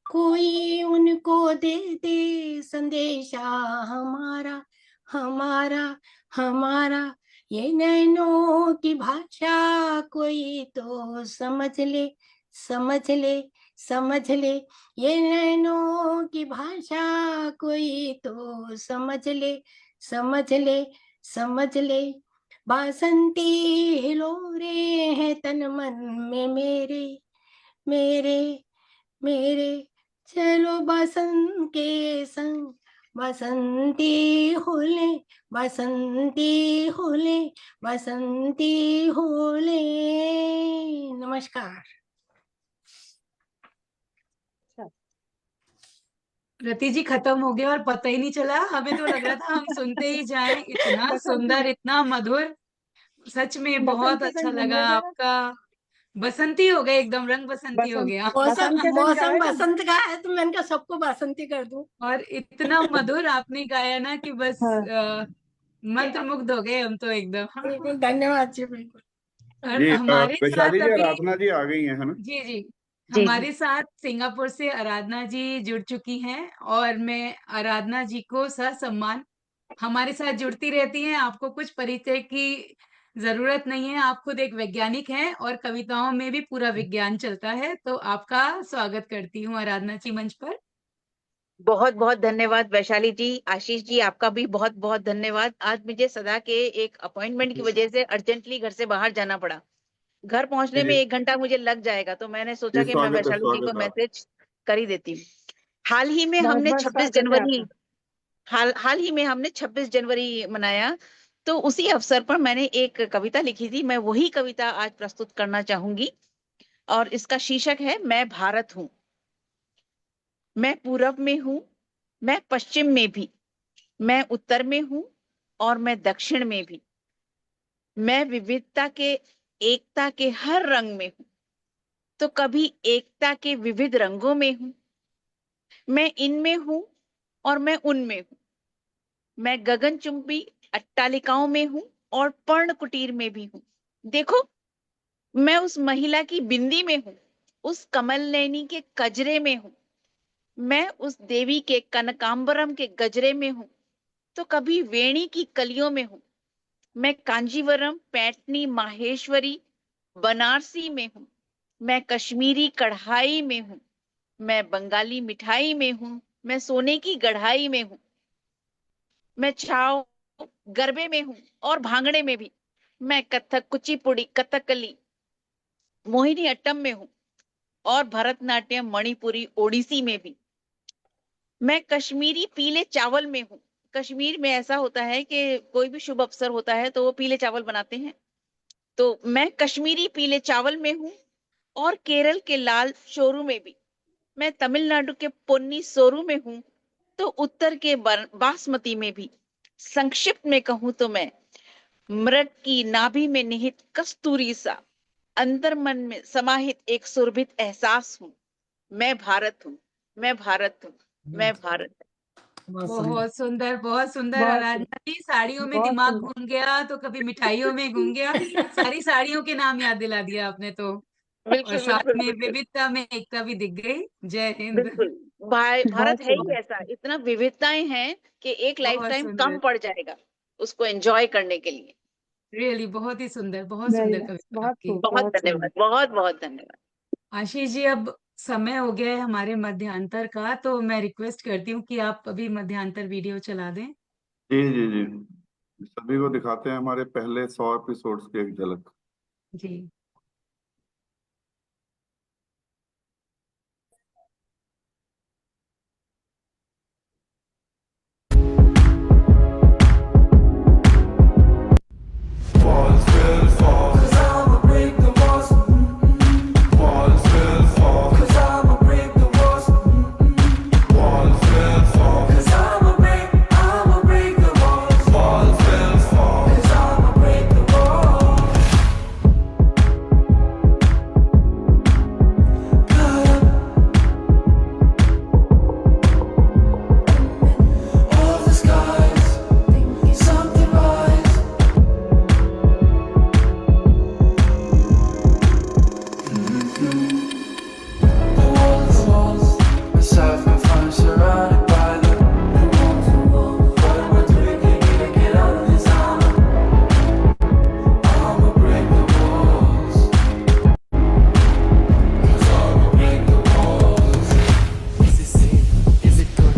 कोई उनको दे दे संदेशा हमारा, हमारा हमारा, ये नैनों की भाषा कोई तो समझ ले, समझ ले, समझ ले, ये नैनों की भाषा कोई तो समझ ले, समझ ले, समझ ले। बासंती हिलोरे हैं तन मन में मेरे, मेरे मेरे, चलो बसंत के संग बसंती होले, बसंती होले, बसंती होले। नमस्कार। रति जी खत्म हो गया और पता ही नहीं चला, हमें तो लग रहा था हम सुनते ही जाएं, इतना सुंदर इतना मधुर, सच में बहुत बसंत के अच्छा संग लगा गुनगुना देना, आपका। बसंती हो गए एकदम, रंग बसंती हो बसंत गया। बसंत के संग मौसम गाएगा। बसंत का है तो मैंने कहा सबको बसंती कर दूं। और इतना मधुर आपने गाया ना कि बस हाँ। मंत्र मुग्ध हो गए हम तो एकदम। बिल्कुल धन्यवाद जी, बिल्कुल। और जी हमारे वैशाली साथ जी, अभी, आराधना जी आ गई हैं, है ना? जी जी, जी जी हमारे साथ सिंगापुर से आराधना जी जुड़ चुकी हैं, और मैं आराधना जी को ससम्मान हमारे साथ जुड़ती रहती हैं। आपको कुछ परिचय की जरूरत नहीं है, आप खुद एक वैज्ञानिक हैं और कविताओं में भी पूरा विज्ञान चलता है। तो आपका स्वागत करती हूँ आराधना जी मंच पर। बहुत बहुत धन्यवाद वैशाली जी। आशीष जी आपका भी बहुत बहुत धन्यवाद। आज मुझे सदा के एक अपॉइंटमेंट की वजह से अर्जेंटली घर से बाहर जाना पड़ा। घर पहुंचने में जी 1 घंटा मुझे लग जाएगा, तो मैंने सोचा जी, कि मैं वैशाली जी को स्वागत है आप। मैसेज कर ही देती हूँ। हाल ही में बहुत हमने बहुत 26 स्वागत है जनवरी आपका। हाल ही में हमने 26 जनवरी मनाया, तो उसी अवसर पर मैंने एक कविता लिखी थी। मैं वही कविता आज प्रस्तुत करना चाहूंगी और इसका शीर्षक है मैं भारत हूँ। मैं पूरब में हूँ, मैं पश्चिम में भी, मैं उत्तर में हूँ, और मैं दक्षिण में भी। मैं विविधता के एकता के हर रंग में हूं, तो कभी एकता के विविध रंगों में हूं। मैं इनमें हूं और मैं उनमें हूं। मैं गगनचुंबी अट्टालिकाओं में हूं और पर्ण कुटीर में भी हूं। देखो, मैं उस महिला की बिंदी में हूं, उस कमल नैनी के कजरे में हूं। मैं उस देवी के कनकांबरम के गजरे में हूं, तो कभी वेणी की कलियों में हूं। मैं कांजीवरम, पैठनी, माहेश्वरी, बनारसी में हूं। मैं कश्मीरी कढ़ाई में हूं। मैं बंगाली मिठाई में हूं। मैं सोने की गढ़ाई में हूं। मैं छाव गरबे में हूं और भांगड़े में भी। मैं कथक, कुचिपुड़ी, कथकली, मोहिनी अट्टम में हूं और भरतनाट्यम, मणिपुरी, ओडिसी में भी। मैं कश्मीरी पीले चावल में हूं। कश्मीर में ऐसा होता है कि कोई भी शुभ अवसर होता है तो वो पीले चावल बनाते हैं, तो मैं कश्मीरी पीले चावल में हूं और केरल के लाल शोरू में भी। मैं तमिलनाडु के पोन्नी सोरू में हूं, तो उत्तर के बासमती में भी। संक्षिप्त में कहूं तो मैं मृग की नाभि में निहित कस्तूरी सा अंतर्मन में समाहित एक सुरभित एहसास हूं। मैं भारत हूं, मैं भारत हूं, मैं भारत हूं। बहुत सुंदर, बहुत सुंदर। बहुत आराधना जी, साड़ियों में बहुत दिमाग सुंदर। घूम गया तो कभी मिठाइयों में घूम गया। सारी साड़ियों के नाम याद दिला दिया आपने तो। और बिल्कुल साथ बिल्कुल में बिल्कुल विविधता में एकता भी दिख गई। जय हिंद। बिल्कुल। भारत बहुत है ही सुंदर। ऐसा, इतना विविधताएं हैं कि एक लाइफ बहुत टाइम कम सुंदर, पड़ जाएगा उसको एंजॉय करने के लिए। रियली बहुत ही सुंदर, बहुत वेरी सुंदर नाइस, कविता बहुत आपकी। खूब, बहुत बहुत सुंदर। धन्यवाद, बहुत बहुत धन्यवाद। आशीष जी, अब समय हो गया है हमारे मध्यांतर का, तो मैं रिक्वेस्ट करती हूँ कि आप अभी मध्यांतर वीडियो चला दें। जी जी जी, सभी को दिखाते हैं हमारे पहले 100 एपिसोड्स की एक झलक। जी। Walls will fall, 'cause I'ma break the walls. Walls will fall, 'cause I'ma break the walls. Walls will fall, 'cause I'ma break the walls. Walls will fall, 'cause I'ma break the walls. Caught up all the skies, something rise. The walls, myself and find surrounded by them. What am I doing? Need to get out of this armor. I'ma break the walls. 'Cause I'ma break the walls. Is it safe? Is it good?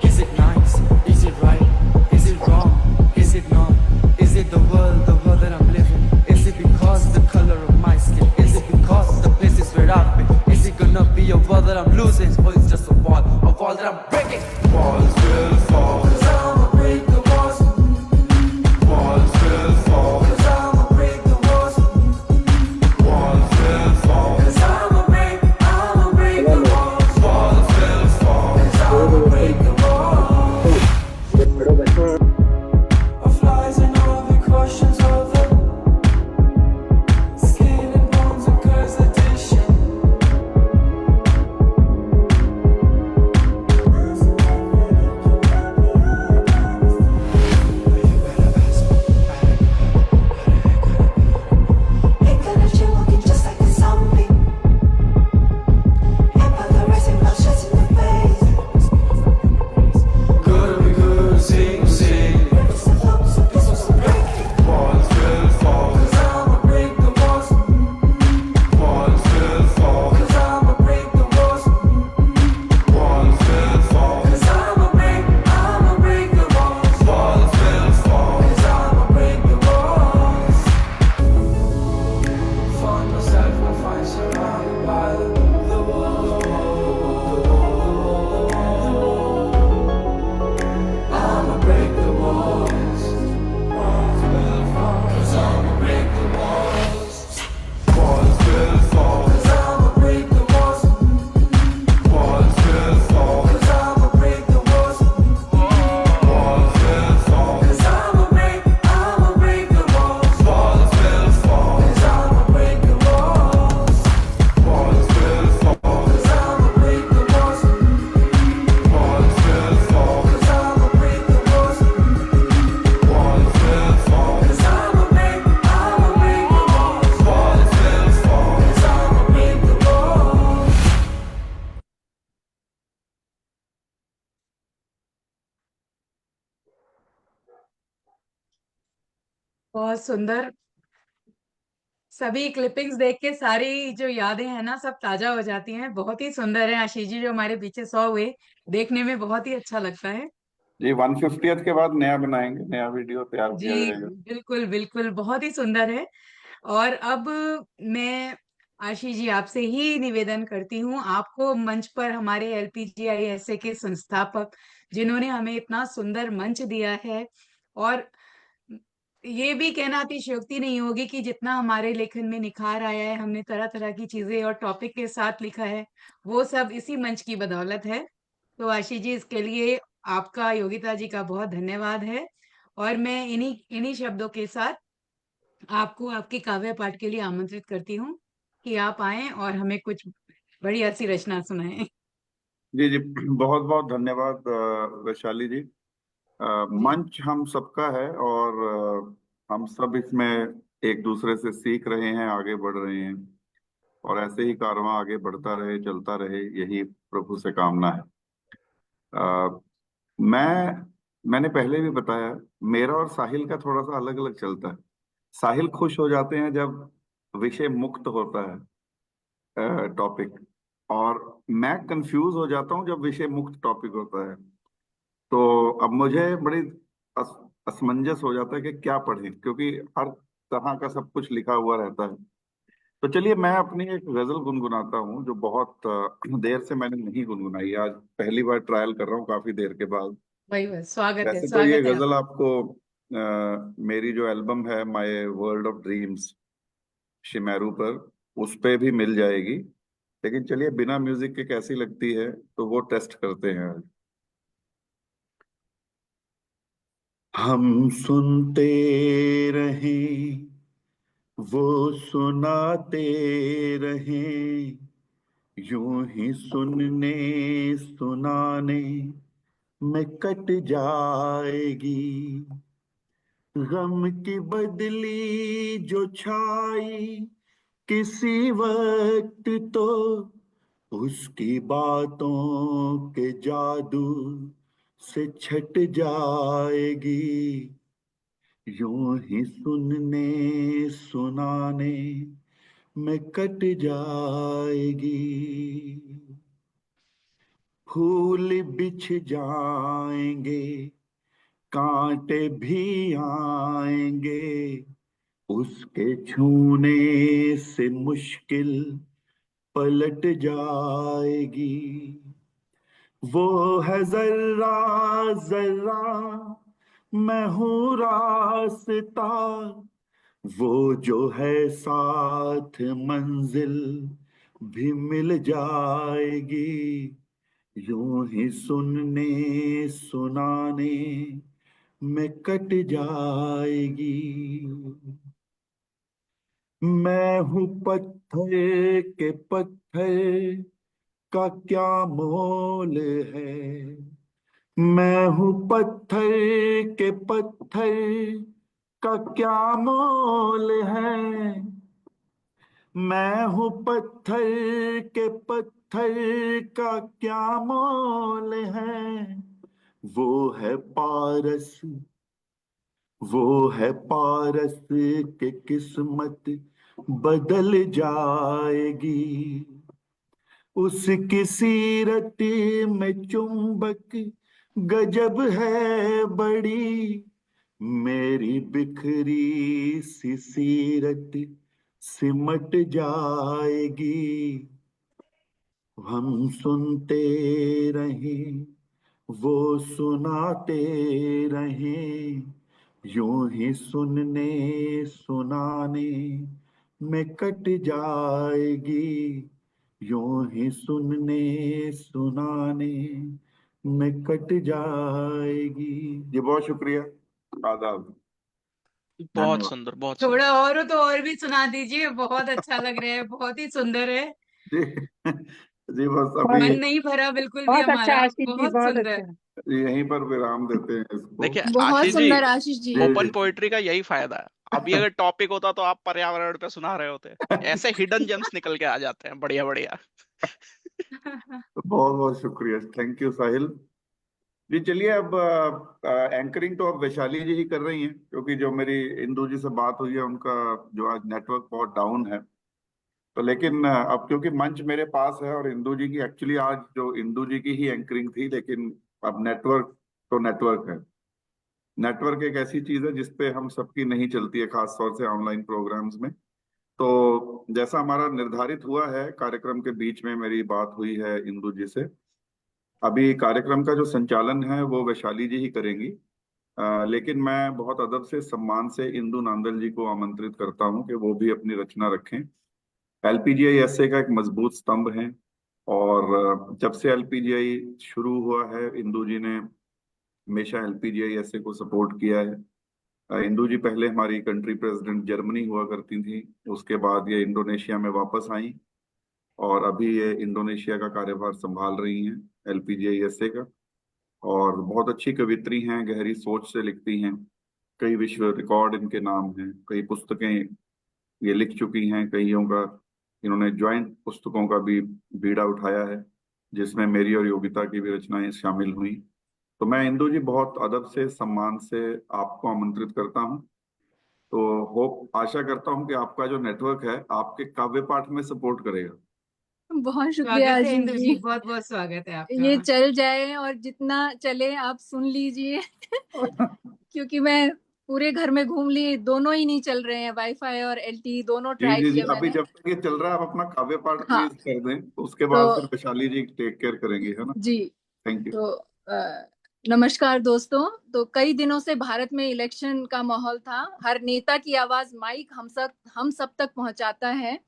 Is it nice? Is it right? Is it wrong? Is it not? Is it the world that I'm living? Is it because the color of my skin? Is it because the places where I've been? Is it gonna be a world that I'm losing? Or it's just a wall that I'm breaking? Walls will fall, 'cause I'ma break the walls. Walls will fall, 'cause I'ma break the walls. Walls will fall, 'cause I'ma break the walls. Walls will fall, 'cause I'ma break the walls. Of lies and all the questions of the skin and bones and curse addition. बहुत सुंदर। सभी clippings देख के सारी जो यादें हैं ना सब ताजा हो जाती हैं। बहुत ही सुंदर है आशीष जी जो हमारे पीछे सौ हुए, देखने में बहुत ही अच्छा लगता है। जी 150th के बाद नया बनाएंगे, नया वीडियो तैयार जी किया जाएगा। बिल्कुल बिल्कुल, बहुत ही सुंदर है। और अब मैं आशीष जी आपसे ही निवेदन करती हूँ, आपको मंच पर हमारे LPGISA के संस्थापक जिन्होंने हमें इतना सुंदर मंच दिया है, और ये भी कहना अतिशयोक्ति नहीं होगी कि जितना हमारे लेखन में निखार आया है, हमने तरह तरह की चीजें और टॉपिक के साथ लिखा है, वो सब इसी मंच की बदौलत है। तो आशीष जी इसके लिए आपका, योगिता जी का बहुत धन्यवाद है। और मैं इन्हीं इन्हीं शब्दों के साथ आपको आपके काव्य पाठ के लिए आमंत्रित करती हूँ कि आप आएं और हमें कुछ बढ़िया सी रचना सुनाएं। जी जी, बहुत बहुत धन्यवाद वैशाली जी। मंच हम सबका है, और हम सब इसमें एक दूसरे से सीख रहे हैं, आगे बढ़ रहे हैं, और ऐसे ही कारवां आगे बढ़ता रहे, चलता रहे, यही प्रभु से कामना है। मैंने पहले भी बताया, मेरा और साहिल का थोड़ा सा अलग अलग चलता है। साहिल खुश हो जाते हैं जब विषय मुक्त होता है टॉपिक, और मैं कंफ्यूज हो जाता हूँ जब विषय मुक्त टॉपिक होता है। तो अब मुझे बड़ी अस, असमंजस हो जाता है कि क्या पढ़ें, क्योंकि हर तरह का सब कुछ लिखा हुआ रहता है। तो चलिए मैं अपनी एक गजल गुनगुनाता हूँ, जो बहुत देर से मैंने नहीं गुनगुनाई, आज पहली बार ट्रायल कर रहा हूँ काफी देर के बाद। वही बस, स्वागत है, वैसे तो ये स्वागत है गजल आपका। आपको मेरी जो एल्बम है माय वर्ल्ड ऑफ ड्रीम्स शिमेरू पर, उस पे भी मिल जाएगी, लेकिन चलिए बिना म्यूजिक के कैसी लगती है तो वो टेस्ट करते हैं आज। हम सुनते रहें, वो सुनाते रहें, यूं ही सुनने सुनाने में कट जाएगी। गम की बदली जो छाई किसी वक्त, तो उसकी बातों के जादू से छट जाएगी। यूं ही सुनने सुनाने में कट जाएगी। फूल बिछ जाएंगे, कांटे भी आएंगे, उसके छूने से मुश्किल पलट जाएगी। वो है जर्रा जर्रा, मैं हूँ रास्ता, वो जो है साथ मंजिल भी मिल जाएगी। यूं ही सुनने सुनाने में कट जाएगी। मैं हूँ पत्थर के पत्थर का क्या मोल है, मैं हूँ पत्थर के पत्थर का क्या मोल है, मैं हूँ पत्थर के पत्थर का क्या मोल है। वो है पारस, वो है पारस के किस्मत बदल जाएगी। उसकी सीरत में चुंबक गजब है बड़ी, मेरी बिखरी सी सीरत सिमट जाएगी। हम सुनते रहें, वो सुनाते रहें, यूं ही सुनने सुनाने में कट जाएगी। यूं ही सुनने सुनाने में कट जाएगी। जी बहुत शुक्रिया, आदाब, बहुत धन्यवाद। सुंदर, बहुत सुंदर। थोड़ा और हो तो और भी सुना दीजिए, बहुत अच्छा लग रहा है, बहुत ही सुंदर है। जी जी बस बहुत अभी मन नहीं भरा बिल्कुल भी बहुत अच्छा हमारा, आशीष जी, बहुत बहुत सुंदर। अच्छा। यहीं पर विराम देते हैं इसको। देखिए बहुत आशीष जी, सुंदर आशीष जी। जी ओपन जी पोएट्री का यही फायदा है। अभी अगर टॉपिक होता तो आप पर्यावरण पे सुना रहे होते, ऐसे हिडन जेम्स निकल के आ जाते हैं, बढ़िया बढ़िया। बहुत बहुत शुक्रिया, थैंक यू साहिल। जी चलिए, अब एंकरिंग तो अब वैशाली जी ही कर रही हैं, क्योंकि जो मेरी इंदू जी से बात हुई है उनका जो आज नेटवर्क बहुत डाउन है। तो लेकिन अब क्योंकि मंच मेरे पास है और इंदू जी की एक्चुअली आज जो इंदू जी की ही एंकरिंग थी, लेकिन अब नेटवर्क तो नेटवर्क है। नेटवर्क एक ऐसी चीज है जिसपे हम सबकी नहीं चलती है, खास तौर से ऑनलाइन प्रोग्राम्स में। तो जैसा हमारा निर्धारित हुआ है, कार्यक्रम के बीच में मेरी बात हुई है इंदू जी से। अभी कार्यक्रम का जो संचालन है वो वैशाली जी ही करेंगी। लेकिन मैं बहुत अदब से, सम्मान से इंदु नांदल जी को आमंत्रित करता हूं कि वो भी अपनी रचना रखें। एलपीजीआई ऐसे का एक मजबूत स्तंभ है, और जब से एलपीजीआई शुरू हुआ है, इंदु जी ने हमेशा एलपीजीआई ऐसे को सपोर्ट किया है। इंदु जी पहले हमारी कंट्री प्रेसिडेंट जर्मनी हुआ करती थी, उसके बाद ये इंडोनेशिया में वापस आई, और अभी ये इंडोनेशिया का कार्यभार संभाल रही हैं एलपीजीआई ऐसे का। और बहुत अच्छी कवित्री हैं, गहरी सोच से लिखती हैं। कई विश्व रिकॉर्ड इनके नाम हैं, कई पुस्तकें ये लिख चुकी हैं, कईयों का इन्होंने ज्वाइंट पुस्तकों का भी बीड़ा उठाया है, जिसमें मेरी और योगिता की भी रचनाएं शामिल हुई। तो मैं इंदु जी बहुत अदब से, सम्मान से आपको आमंत्रित करता हूं। तो होप, आशा करता हूं कि आपका जो नेटवर्क है आपके काव्य पाठ में सपोर्ट करेगा। बहुत शुक्रिया स्वागत है अजीत इंदु जी, जी, बहुत बहुत स्वागत है ये आपका। चल जाए और जितना चले आप सुन लीजिए क्योंकि मैं पूरे घर में घूम ली, दोनों ही नहीं चल रहे हैं, वाईफाई और एलटीई दोनों जी ट्राई जी जी, किए अभी मैंने। जब तक ये चल रहा है आप अपना काव्य पाठ हाँ प्लीज कर दें, उसके बाद फिर तो वैशाली जी टेक केयर करेंगे, है ना। जी, थैंक यू। तो नमस्कार दोस्तों। तो कई दिनों से भारत में इलेक्शन का माहौल था, हर नेता की आवाज माइक हम सब तक पहुंचाता है,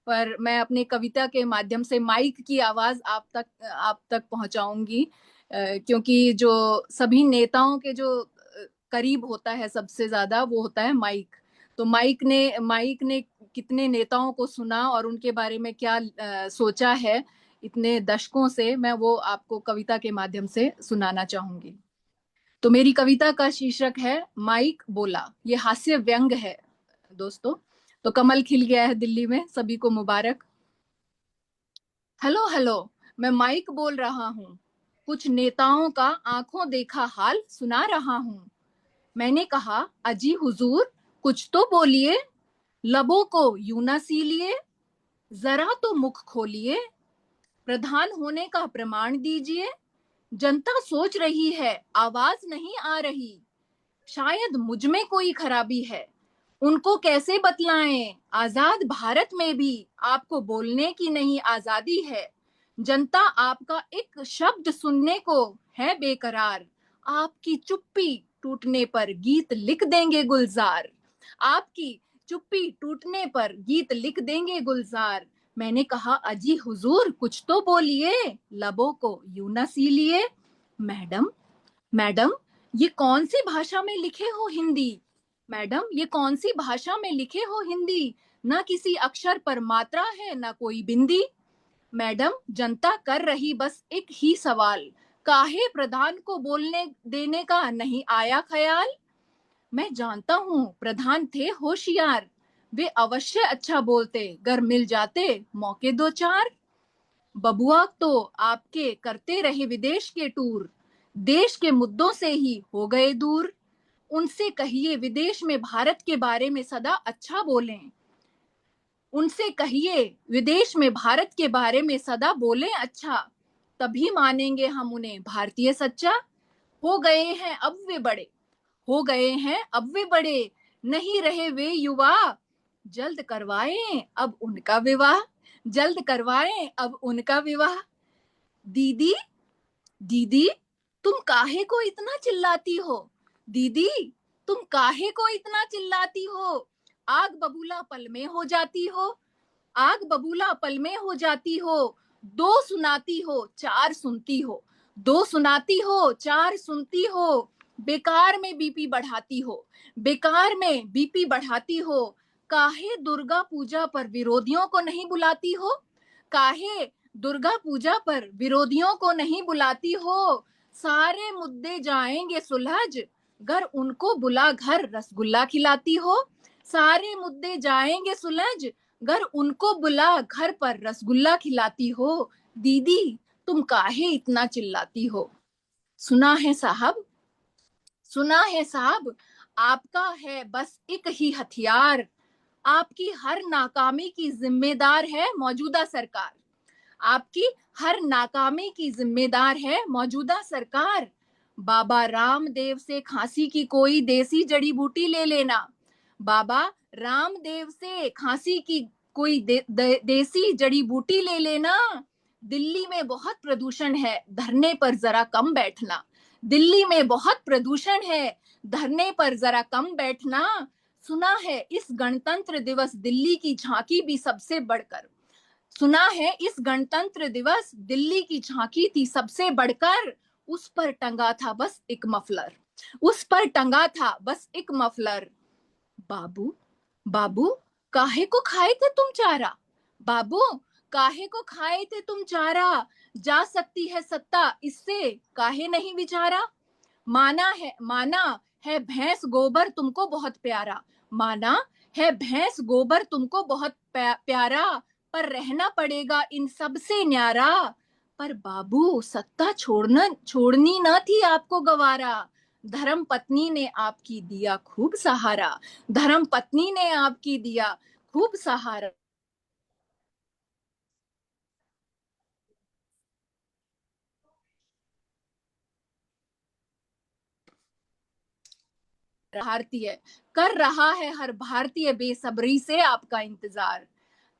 पर मैं अपनी कविता के माध्यम से माइक की आवाज आप तक पहुंचाऊंगी, क्योंकि जो सभी नेताओं के जो करीब होता है सबसे ज्यादा, वो होता है माइक। तो माइक ने कितने नेताओं को सुना और उनके बारे में क्या सोचा है इतने दशकों से, मैं वो आपको कविता के माध्यम से सुनाना चाहूंगी। तो मेरी कविता का शीर्षक है माइक बोला। ये हास्य व्यंग है दोस्तों। तो कमल खिल गया है दिल्ली में, सभी को मुबारक। हेलो हेलो, मैं माइक बोल रहा हूँ, कुछ नेताओं का आंखों देखा हाल सुना रहा हूँ। मैंने कहा अजी हुजूर कुछ तो बोलिए, लबों को यूं ना सीलिए, जरा तो मुख खोलिए, प्रधान होने का प्रमाण दीजिए। जनता सोच रही है आवाज नहीं आ रही, शायद मुझ में कोई खराबी है, उनको कैसे बतलाएं, आजाद भारत में भी आपको बोलने की नहीं आजादी है। जनता आपका एक शब्द सुनने को है बेकरार, आपकी चुप्पी टूटने पर गीत लिख देंगे गुलजार, आपकी चुप्पी टूटने पर गीत लिख देंगे गुलजार। मैंने कहा अजी हुजूर कुछ तो बोलिए, लबों को यूं ना सीलिए। मैडम मैडम ये कौन सी भाषा में लिखे हो हिंदी, मैडम ये कौन सी भाषा में लिखे हो हिंदी, ना किसी अक्षर पर मात्रा है ना कोई बिंदी। मैडम जनता कर रही बस एक ही सवाल, काहे प्रधान को बोलने देने का नहीं आया ख्याल। मैं जानता हूँ प्रधान थे होशियार, वे अवश्य अच्छा बोलते, गर मिल जाते मौके दो चार। बबुआ तो आपके करते रहे विदेश के टूर, देश के मुद्दों से ही हो गए दूर। उनसे कहिए विदेश में भारत के बारे में सदा अच्छा बोलें, उनसे कहिए विदेश में भारत के बारे में सदा बोलें अच्छा, तभी मानेंगे हम उन्हें भारतीय सच्चा। हो गए हैं अब वे बड़े, हो गए हैं अब वे बड़े, नहीं रहे वे युवा, जल्द करवाएं अब उनका विवाह, जल्द करवाएं अब उनका विवाह। दीदी दीदी तुम काहे को इतना चिल्लाती हो, दीदी तुम काहे को इतना चिल्लाती हो, आग बबूला पल में हो जाती हो, आग बबूला पल में हो जाती हो। दो सुनाती हो चार सुनती हो, दो सुनाती हो चार सुनती हो, बेकार में बीपी बढ़ाती हो, बेकार में बीपी बढ़ाती हो। काहे दुर्गा पूजा पर विरोधियों को नहीं बुलाती हो, काहे दुर्गा पूजा पर विरोधियों को नहीं बुलाती हो। सारे मुद्दे जाएंगे सुलझ, घर उनको बुला घर रसगुल्ला खिलाती हो, सारे मुद्दे जाएंगे सुलझ, घर उनको बुला घर पर रसगुल्ला खिलाती हो। दीदी तुम काहे इतना चिल्लाती हो। सुना है साहब, सुना है साहब, आपका है बस एक ही हथियार, आपकी हर नाकामी की जिम्मेदार है मौजूदा सरकार, आपकी हर नाकामी की जिम्मेदार है मौजूदा सरकार। बाबा रामदेव से खांसी की कोई देसी जड़ी बूटी ले लेना, बाबा रामदेव से खांसी की कोई देसी जड़ी बूटी ले लेना। दिल्ली में बहुत प्रदूषण है, धरने पर जरा कम बैठना, दिल्ली में बहुत प्रदूषण है, धरने पर जरा कम बैठना। सुना है इस गणतंत्र दिवस दिल्ली की झांकी भी सबसे बढ़कर, सुना है इस गणतंत्र दिवस दिल्ली की झांकी थी सबसे बढ़कर। उस पर टंगा था बस एक मफलर, उस पर टंगा था बस एक मफलर। बाबू बाबू काहे को खाए थे तुम चारा, बाबू काहे को खाए थे तुम चारा, जा सकती है सत्ता इससे काहे नहीं विचारा। माना है भैंस गोबर तुमको बहुत प्यारा, माना है भैंस गोबर तुमको बहुत प्यारा, पर रहना पड़ेगा इन सब से न्यारा। पर बाबू सत्ता छोड़नी न थी आपको गवारा, धर्म पत्नी ने आपकी दिया खूब सहारा, धर्म पत्नी ने आपकी दिया खूब सहारा। भारतीय कर रहा है हर भारतीय बेसब्री से आपका इंतजार,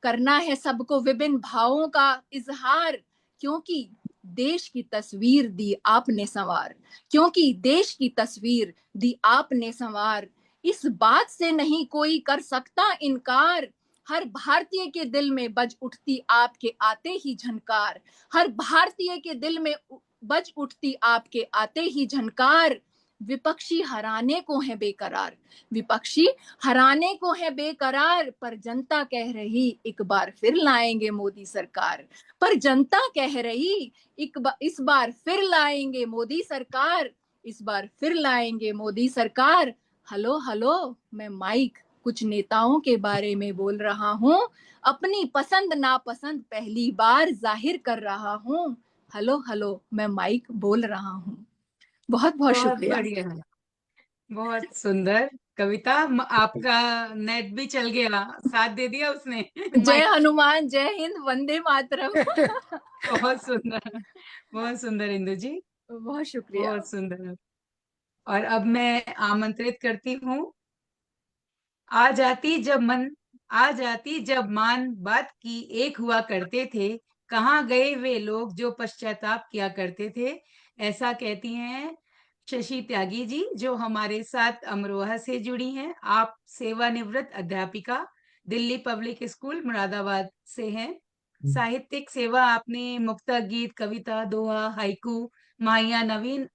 करना है सबको विभिन्न भावों का इजहार, क्योंकि देश की तस्वीर दी आपने संवार, क्योंकि देश की तस्वीर दी आपने संवार। इस बात से नहीं कोई कर सकता इनकार, हर भारतीय के दिल में बज उठती आपके आते ही झनकार, हर भारतीय के दिल में बज उठती आपके आते ही झनकार। विपक्षी हराने को है बेकरार, विपक्षी हराने को है बेकरार, पर जनता कह रही एक बार फिर लाएंगे मोदी सरकार, पर जनता कह रही इस बार फिर लाएंगे मोदी सरकार, इस बार फिर लाएंगे मोदी सरकार। हेलो हेलो मैं माइक कुछ नेताओं के बारे में बोल रहा हूँ, अपनी पसंद नापसंद पहली बार जाहिर कर रहा हूँ। हेलो हेलो मैं माइक बोल रहा हूँ। बहुत बहुत बहुत शुक्रिया। बढ़िया, बहुत सुंदर कविता। आपका नेट भी चल गया, साथ दे दिया उसने। जय हनुमान, जय हिंद, वंदे मातरम। बहुत सुंदर, बहुत सुंदर इंदु जी, बहुत शुक्रिया। बहुत सुंदर। और अब मैं आमंत्रित करती हूँ, आ जाती जब मान बात की एक हुआ करते थे, कहाँ गए वे लोग जो पश्चाताप किया करते थे। ऐसा कहती हैं शशि त्यागी जी, जो हमारे साथ अमरोहा से जुड़ी हैं। आप सेवानिवृत्त अध्यापिका, दिल्ली पब्लिक स्कूल मुरादाबाद से हैं। साहित्यिक सेवा आपने मुक्ता गीत, कविता, दोहा, हाइकू, माहिया नवीन,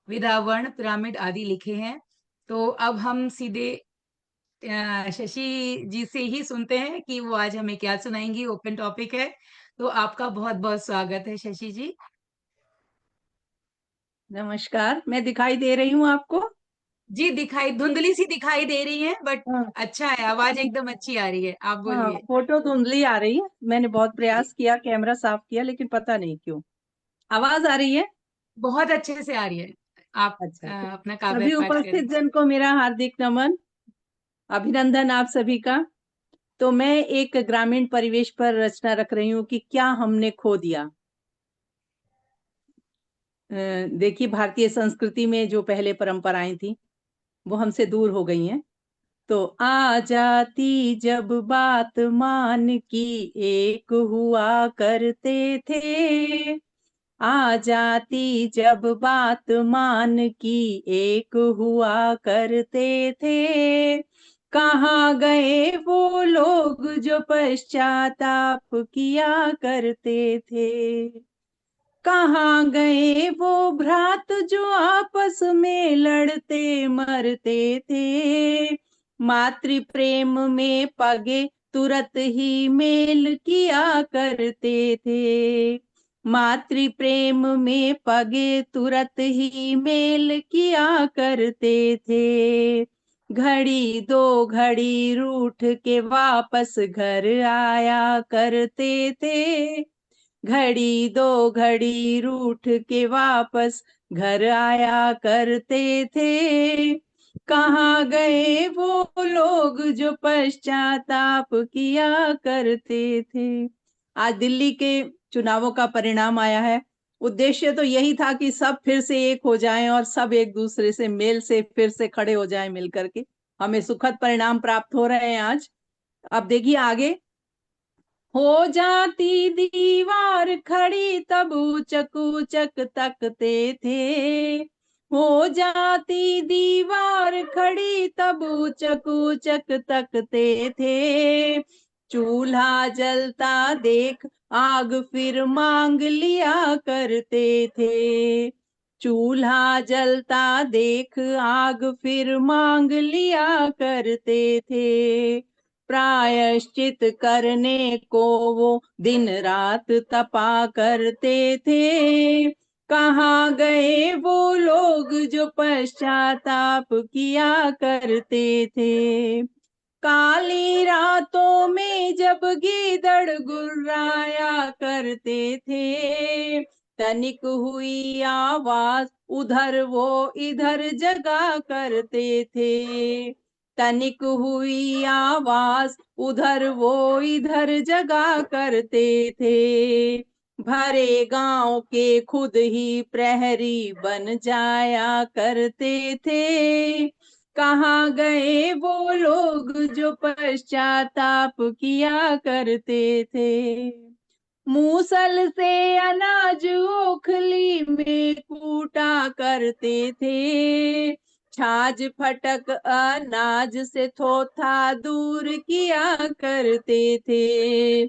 विदावर्ण, पिरामिड आदि लिखे हैं। तो अब हम सीधे शशि जी से ही सुनते हैं कि वो आज हमें क्या सुनाएंगी। ओपन टॉपिक है, तो आपका बहुत बहुत स्वागत है शशि जी। नमस्कार, मैं दिखाई दे रही हूँ आपको? जी दिखाई, धुंधली सी दिखाई दे रही है, बट अच्छा है, आवाज एकदम अच्छी आ रही है। आप बोलिए। फोटो धुंधली आ रही है। मैंने बहुत प्रयास किया, कैमरा साफ किया, लेकिन पता नहीं क्यों। आवाज आ रही है? बहुत अच्छे से आ रही है। आप अच्छा, अपना काव्य सभी पाठ करें। उपस्थित जन को मेरा हार्दिक नमन, अभिनंदन आप सभी का। तो मैं एक ग्रामीण परिवेश पर रचना रख रही हूँ कि क्या हमने खो दिया। देखिए, भारतीय संस्कृति में जो पहले परंपराएं थी वो हमसे दूर हो गई हैं। तो आ जाती जब बात मान की एक हुआ करते थे, आ जाती जब बात मान की एक हुआ करते थे, कहाँ गए वो लोग जो पश्चाताप किया करते थे, कहाँ गए वो भ्रात जो आपस में लड़ते मरते थे, मातृ प्रेम में पगे तुरंत ही मेल किया करते थे, मातृ प्रेम में पगे तुरंत ही मेल किया करते थे, घड़ी दो घड़ी रूठ के वापस घर आया करते थे, घड़ी दो घड़ी रूठ के वापस घर आया करते थे। कहाँ गए वो लोग जो पश्चाताप किया करते थे। आज दिल्ली के चुनावों का परिणाम आया है। उद्देश्य तो यही था कि सब फिर से एक हो जाएं और सब एक दूसरे से मेल से फिर से खड़े हो जाएं मिल करके। हमें सुखद परिणाम प्राप्त हो रहे हैं आज। अब देखिए आगे। हो जाती दीवार खड़ी तब ऊचक ऊचक तकते थे। हो जाती दीवार खड़ी तब ऊचक ऊचक तकते थे। चूल्हा जलता देख आग फिर मांग लिया करते थे। चूल्हा जलता देख आग फिर मांग लिया करते थे। प्रायश्चित करने को वो दिन रात तपा करते थे। कहाँ गए वो लोग जो पश्चाताप किया करते थे। काली रातों में जब गीदड़ गुर्राया करते थे। तनिक हुई आवाज उधर वो इधर जगा करते थे। तनिक हुई आवाज उधर वो इधर जगा करते थे। भरे गांव के खुद ही प्रहरी बन जाया करते थे। कहाँ गए वो लोग जो पश्चाताप किया करते थे। मूसल से अनाज ओखली में कूटा करते थे। छाछ फटक अनाज से थोथा दूर किया करते थे।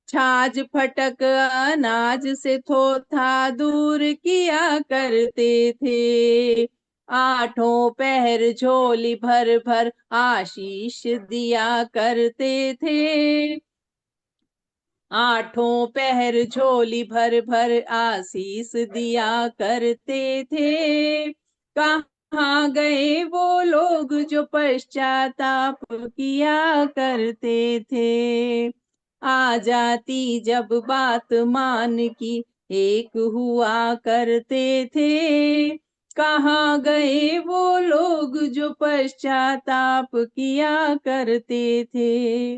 छाछ फटक अनाज से थोथा दूर किया करते थे। आठों पहर झोली भर भर आशीष दिया करते थे। आठों पहर झोली भर भर आशीष दिया करते थे। कहाँ गए वो लोग जो पश्चाताप किया करते थे। आ जाती जब बात मान की एक हुआ करते थे। कहाँ गए वो लोग जो पश्चाताप किया करते थे।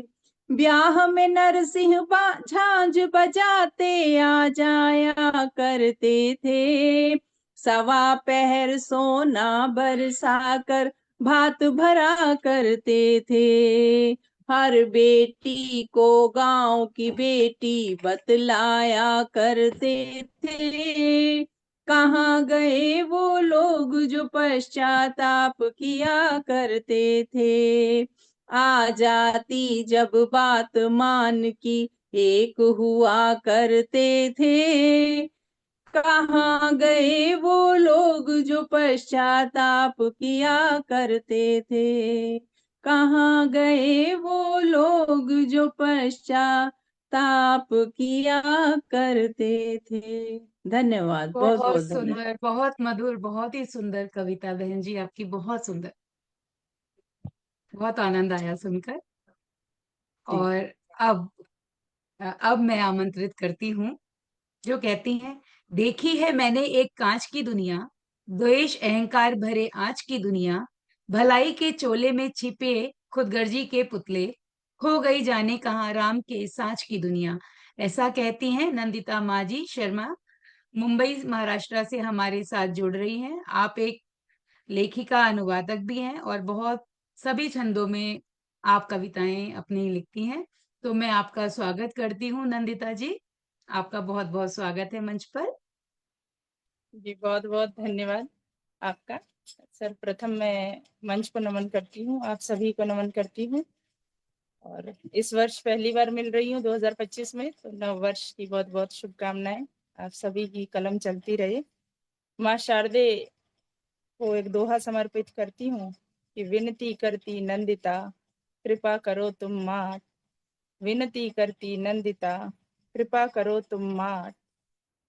ब्याह में नरसिंह झांझ बजाते आ जाया करते थे। सवा पहर सोना बरसा कर भात भरा करते थे। हर बेटी को गांव की बेटी बतलाया करते थे। कहाँ गए वो लोग जो पश्चाताप किया करते थे। आ जाती जब बात मान की एक हुआ करते थे। कहाँ गए वो लोग जो पश्चाताप किया करते थे। कहाँ गए वो लोग जो पश्चाताप किया करते थे। धन्यवाद, बहुत बहुत बहुत धन्यवाद। सुंदर, बहुत मधुर, बहुत ही सुंदर कविता बहन जी आपकी, बहुत सुंदर। बहुत आनंद आया सुनकर। जी। और अब मैं आमंत्रित करती हूँ जो कहती हैं, देखी है मैंने एक कांच की दुनिया, द्वेष अहंकार भरे आँच की दुनिया, भलाई के चोले में छिपे खुदगर्जी के पुतले, खो गई जाने कहाँ राम के साँच की दुनिया। ऐसा कहती हैं नंदिता माजी शर्मा, मुंबई महाराष्ट्र से हमारे साथ जुड़ रही हैं। आप एक लेखिका, अनुवादक भी हैं और बहुत सभी छंदों में आप कविताएं अपनी लिखती हैं। तो मैं आपका स्वागत करती हूँ नंदिता जी। आपका बहुत बहुत स्वागत है मंच पर। जी बहुत बहुत धन्यवाद आपका। सर्वप्रथम मैं मंच को नमन करती हूँ, आप सभी को नमन करती हूँ। और इस वर्ष पहली बार मिल रही हूँ 2025 में, तो नव वर्ष की बहुत बहुत शुभकामनाएं। आप सभी की कलम चलती रहे। माँ शारदे को एक दोहा समर्पित करती हूँ कि विनती करती नंदिता कृपा करो तुम माँ। विनती करती नंदिता कृपा करो तुम माँ।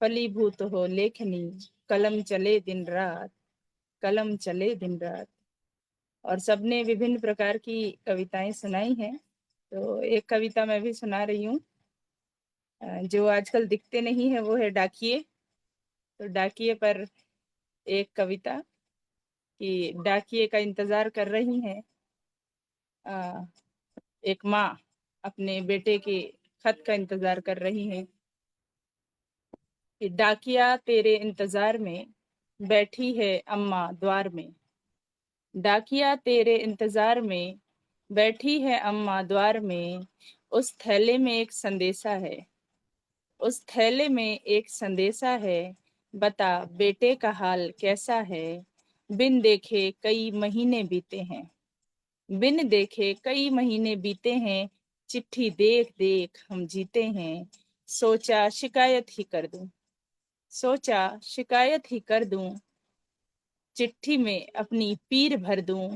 फलीभूत हो लेखनी कलम चले दिन रात, कलम चले दिन रात। और सबने विभिन्न प्रकार की कविताएं सुनाई हैं, तो एक कविता मैं भी सुना रही हूँ जो आजकल दिखते नहीं है, वो है डाकिये। तो डाकिये पर एक कविता कि डाकिये का इंतजार कर रही हैं एक माँ अपने बेटे के खत का इंतजार कर रही है कि डाकिया तेरे इंतजार में बैठी है अम्मा द्वार में। डाकिया तेरे इंतजार में बैठी है अम्मा द्वार में, उस थैले में एक संदेशा है, उस थैले में एक संदेशा है, बता बेटे का हाल कैसा है। बिन देखे कई महीने बीते हैं, बिन देखे कई महीने बीते हैं, चिट्ठी देख देख हम जीते हैं। सोचा शिकायत ही कर दूं, सोचा शिकायत ही कर दूं, चिट्ठी में अपनी पीर भर दूं,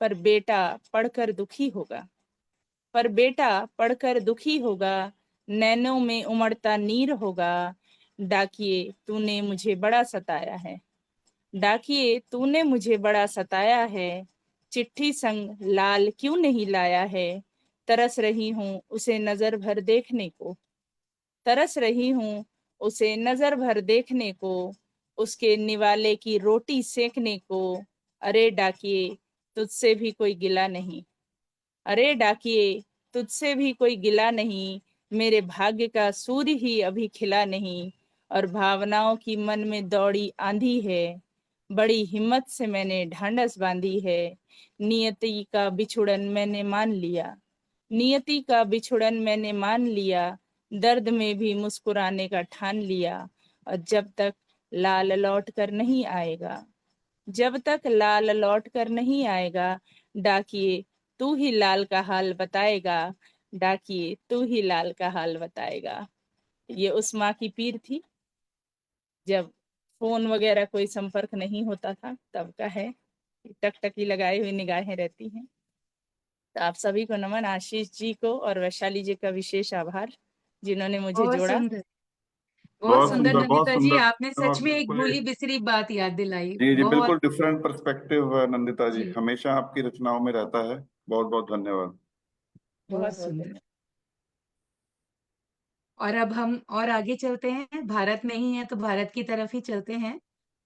पर बेटा पढ़कर दुखी होगा, पर बेटा पढ़कर दुखी होगा, नैनों में उमड़ता नीर होगा। डाकिए तूने मुझे बड़ा सताया है, डाकिए तूने मुझे बड़ा सताया है, चिट्ठी संग लाल क्यों नहीं लाया है। तरस रही हूँ उसे नजर भर देखने को, तरस रही हूँ उसे नजर भर देखने को, उसके निवाले की रोटी सेकने को। अरे डाकिए तुझसे भी कोई गिला नहीं, अरे डाकिए तुझसे भी कोई गिला नहीं, मेरे भाग्य का सूर्य ही अभी खिला नहीं, और भावनाओं की मन में दौड़ी आंधी है, बड़ी हिम्मत से मैंने ढांढस बांधी है। नियति का बिछुड़न मैंने मान लिया, नियति का बिछुड़न मैंने मान लिया, दर्द में भी मुस्कुराने का ठान लिया। और जब तक लाल लौट कर नहीं आएगा, जब तक लाल लौट कर नहीं आएगा, डाकिए तू ही लाल का हाल बताएगा, डाकिए तू ही लाल का हाल बताएगा। ये उस माँ की पीर थी जब फोन वगैरह कोई संपर्क नहीं होता था, तब का है। टकटकी लगाई हुई निगाहें रहती हैं। तो आप सभी को नमन, आशीष जी को और वैशाली जी का विशेष आभार जिन्होंने मुझे बहुत जोड़ा। सुंदर, बहुत सुंदर बहुत नंदिता जी, सुंदर। आपने सच में एक बिल्कुल भूली बिसरी बात याद दिलाई। जी जी, बहुत बिल्कुल डिफरेंट पर्सपेक्टिव नंदिता जी, जी, हमेशा आपकी रचनाओं में रहता है। बहुत बहुत धन्यवाद। बहुत बहुत बहुत सुंदर। धन्यवाद। और अब हम और आगे चलते हैं, भारत में ही है तो भारत की तरफ ही चलते हैं।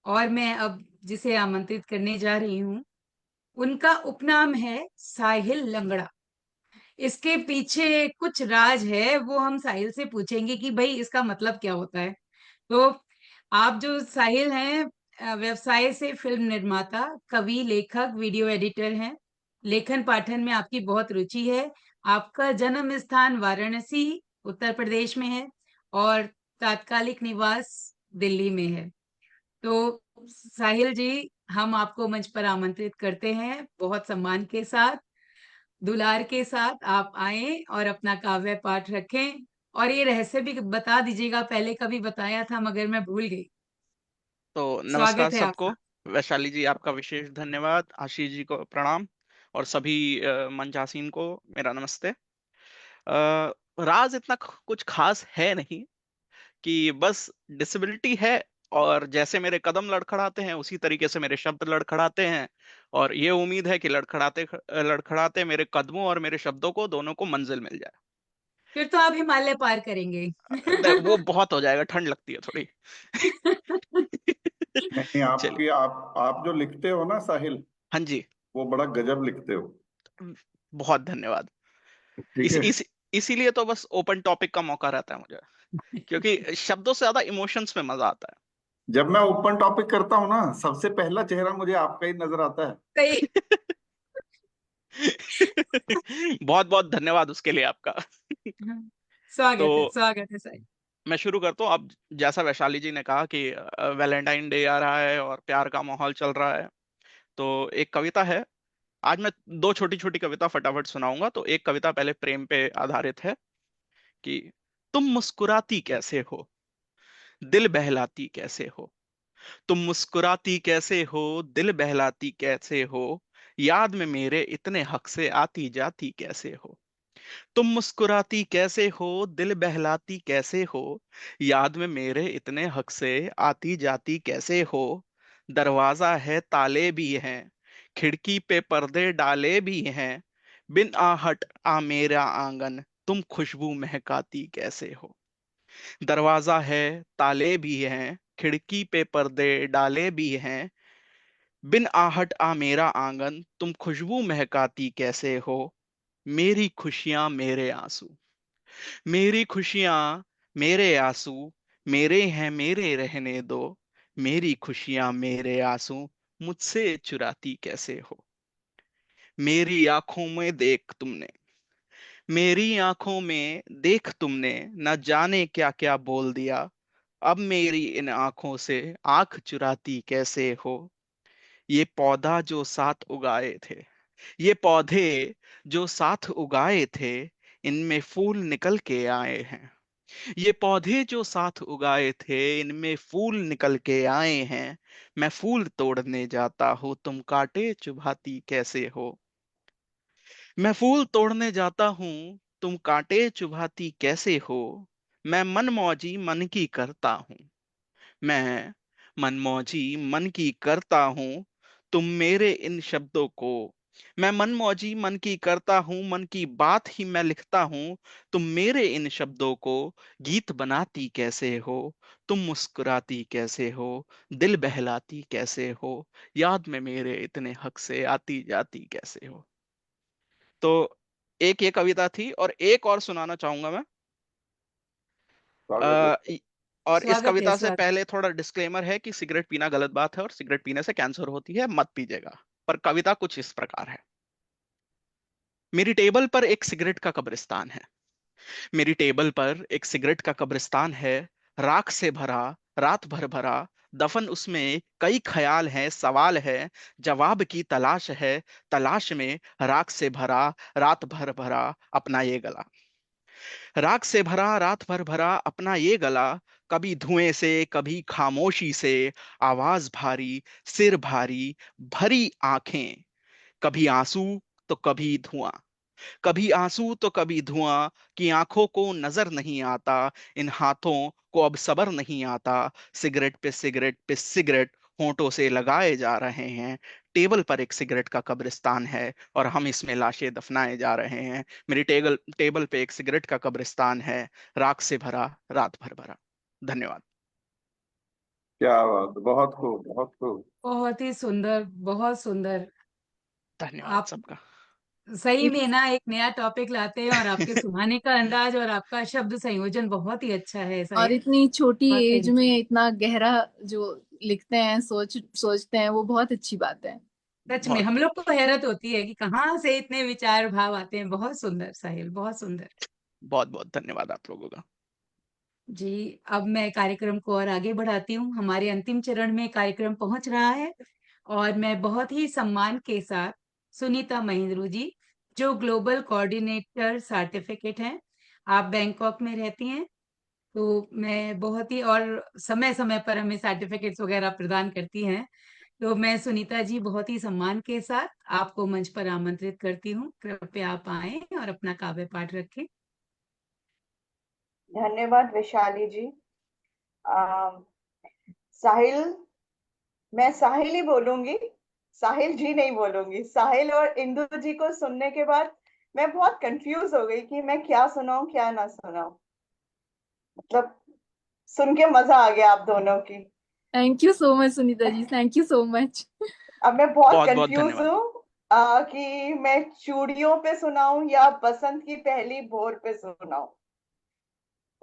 और मैं अब जिसे आमंत्रित करने जा रही हूँ, उनका उपनाम है साहिल लंगड़ा। इसके पीछे कुछ राज है, वो हम साहिल से पूछेंगे कि भाई इसका मतलब क्या होता है। तो आप जो साहिल हैं, व्यवसाय से फिल्म निर्माता, कवि, लेखक, वीडियो एडिटर हैं। लेखन पाठन में आपकी बहुत रुचि है। आपका जन्म स्थान वाराणसी उत्तर प्रदेश में है और तात्कालिक निवास दिल्ली में है। तो साहिल जी, हम आपको मंच पर आमंत्रित करते हैं, बहुत सम्मान के साथ, दुलार के साथ आप आए और अपना काव्य पाठ रखें। और ये रहस्य भी बता दीजिएगा, पहले कभी बताया था मगर मैं भूल गई। तो नमस्कार स्वागत है सबको। आपका। वैशाली जी आपका विशेष धन्यवाद, आशीष जी को प्रणाम, और सभी मंचासीन को मेरा नमस्ते। राज इतना कुछ खास है नहीं, कि बस डिसेबिलिटी है, और जैसे मेरे कदम लड़खड़ाते हैं उसी तरीके से मेरे शब्द लड़खड़ाते हैं, और ये उम्मीद है कि लड़खड़ाते लड़खड़ाते मेरे कदमों और मेरे शब्दों को दोनों को मंजिल मिल जाए। फिर तो आप हिमालय पार करेंगे। वो बहुत हो जाएगा, ठंड लगती है थोड़ी। नहीं, चलिए। आपकी आप जो लिखते हो ना साहिल, हाँ जी, वो बड़ा गजब लिखते हो। बहुत धन्यवाद। ठीक है। इसीलिए तो बस ओपन टॉपिक का मौका रहता है मुझे, क्योंकि शब्दों से ज्यादा इमोशंस में मजा आता जब मैं ओपन टॉपिक करता हूँ ना, सबसे पहला चेहरा मुझे आपका ही नजर आता है। सही। बहुत बहुत धन्यवाद उसके लिए आपका। तो स्वागत है साहिल। मैं शुरू करता हूँ। अब जैसा वैशाली जी ने कहा कि वैलेंटाइन डे आ रहा है और प्यार का माहौल चल रहा है, तो एक कविता है। आज मैं दो छोटी छोटी कविता फटाफट सुनाऊंगा। तो एक कविता पहले प्रेम पे आधारित है कि तुम मुस्कुराती कैसे हो, दिल बहलाती कैसे हो, तुम मुस्कुराती कैसे हो, दिल बहलाती कैसे हो, याद में मेरे इतने हक से आती जाती कैसे हो। तुम मुस्कुराती कैसे हो, दिल बहलाती कैसे हो, याद में मेरे इतने हक से आती जाती कैसे हो। दरवाजा है ताले भी हैं, खिड़की पे पर्दे डाले भी हैं, बिन आहट आ मेरा आंगन, तुम खुशबू महकाती कैसे हो। दरवाजा है ताले भी हैं, खिड़की पे पर्दे डाले भी हैं, बिन आहट आ मेरा आंगन, तुम खुशबू महकाती कैसे हो, मेरी खुशियां मेरे आंसू, मेरी खुशियां मेरे आंसू, मेरे हैं मेरे रहने दो, मेरी खुशियां मेरे आंसू, मुझसे चुराती कैसे हो। मेरी आंखों में देख तुमने, मेरी आंखों में देख तुमने, न जाने क्या क्या बोल दिया, अब मेरी इन आंखों से आंख चुराती कैसे हो। ये पौधा जो साथ उगाए थे, ये पौधे जो साथ उगाए थे, इनमें फूल निकल के आए हैं। ये पौधे जो साथ उगाए थे, इनमें फूल निकल के आए हैं। मैं फूल तोड़ने जाता हूँ, तुम कांटे चुभाती कैसे हो। मैं फूल तोड़ने जाता हूँ, तुम कांटे चुभाती कैसे हो। मैं मनमौजी मन की करता हूँ, मैं मनमौजी मन की करता हूँ, तुम मेरे इन शब्दों को, मैं मनमौजी मन की करता हूँ, मन की बात ही मैं लिखता हूँ, तुम मेरे इन शब्दों को गीत बनाती कैसे हो। तुम मुस्कुराती कैसे हो, दिल बहलाती कैसे हो, याद में मेरे इतने हक से आती जाती कैसे हो। तो एक ये कविता थी, और एक और सुनाना चाहूंगा मैं। स्वागत है। और इस स्वागत है, कविता से स्वागत। पहले थोड़ा डिस्क्लेमर है कि सिगरेट पीना गलत बात है और सिगरेट पीने से कैंसर होती है, मत पीजिएगा। पर कविता कुछ इस प्रकार है। मेरी टेबल पर एक सिगरेट का कब्रिस्तान है, मेरी टेबल पर एक सिगरेट का कब्रिस्तान है, राख से भरा, रात भर भरा, दफन उसमें कई ख्याल हैं, सवाल है, जवाब की तलाश है, तलाश में राख से भरा, रात भर भरा अपना ये गला, राख से भरा रात भर भरा अपना ये गला, कभी धुएं से कभी खामोशी से, आवाज भारी, सिर भारी, भरी आंखें, कभी आंसू तो कभी धुआं, कभी आंसू तो कभी धुआं, कि आंखों को नजर नहीं आता, इन हाथों को अब सब्र नहीं आता, सिगरेट पे सिगरेट होंठों से लगाए जा रहे हैं, टेबल पर एक सिगरेट का कब्रिस्तान है और हम इसमें लाशें दफनाए जा रहे हैं। मेरी टेबल पे एक सिगरेट का कब्रिस्तान है, राख से भरा, रात भर भरा। धन्यवाद। क्या बात, बहुत खूब, बहुत खूब। बहुत ही सुंदर, बहुत सुंदर। धन्यवाद आप सबका। सही में ना एक नया टॉपिक लाते हैं, और आपके सुनाने का अंदाज और आपका शब्द संयोजन बहुत ही अच्छा है और साहिल। इतनी छोटी वाकई एज में इतना गहरा जो लिखते हैं, सोचते हैं, वो बहुत अच्छी बात है। सच में हम लोग को हैरत होती है कि कहाँ से इतने विचार भाव आते हैं। बहुत सुंदर साहिल, बहुत सुंदर। बहुत बहुत धन्यवाद आप लोगों का। जी, अब मैं कार्यक्रम को और आगे बढ़ाती हूँ। हमारे अंतिम चरण में कार्यक्रम पहुंच रहा है, और मैं बहुत ही सम्मान के साथ सुनीता महेंद्रू जी, जो ग्लोबल कोऑर्डिनेटर सर्टिफिकेट हैं, आप बैंकॉक में रहती हैं, तो मैं बहुत ही, और समय समय पर हमें सर्टिफिकेट्स वगैरह प्रदान करती हैं, तो मैं सुनीता जी बहुत ही सम्मान के साथ आपको मंच पर आमंत्रित करती हूँ। कृपया आप आएं और अपना काव्य पाठ रखें। धन्यवाद वैशाली जी। साहिल, मैं साहिल ही बोलूंगी, साहिल जी नहीं बोलूंगी। साहिल और इंदु जी को सुनने के बाद मैं बहुत कंफ्यूज हो गई कि मैं क्या सुनाऊं क्या ना सुनाऊं। मतलब सुन के मजा आ गया आप दोनों की। Thank you so much Sunita ji, thank you so much. अब मैं बहुत बहुत बहुत कंफ्यूज धन्यवाद। हूँ कि मैं चूड़ियों पे सुनाऊं या बसंत की पहली भोर पे सुनाऊं।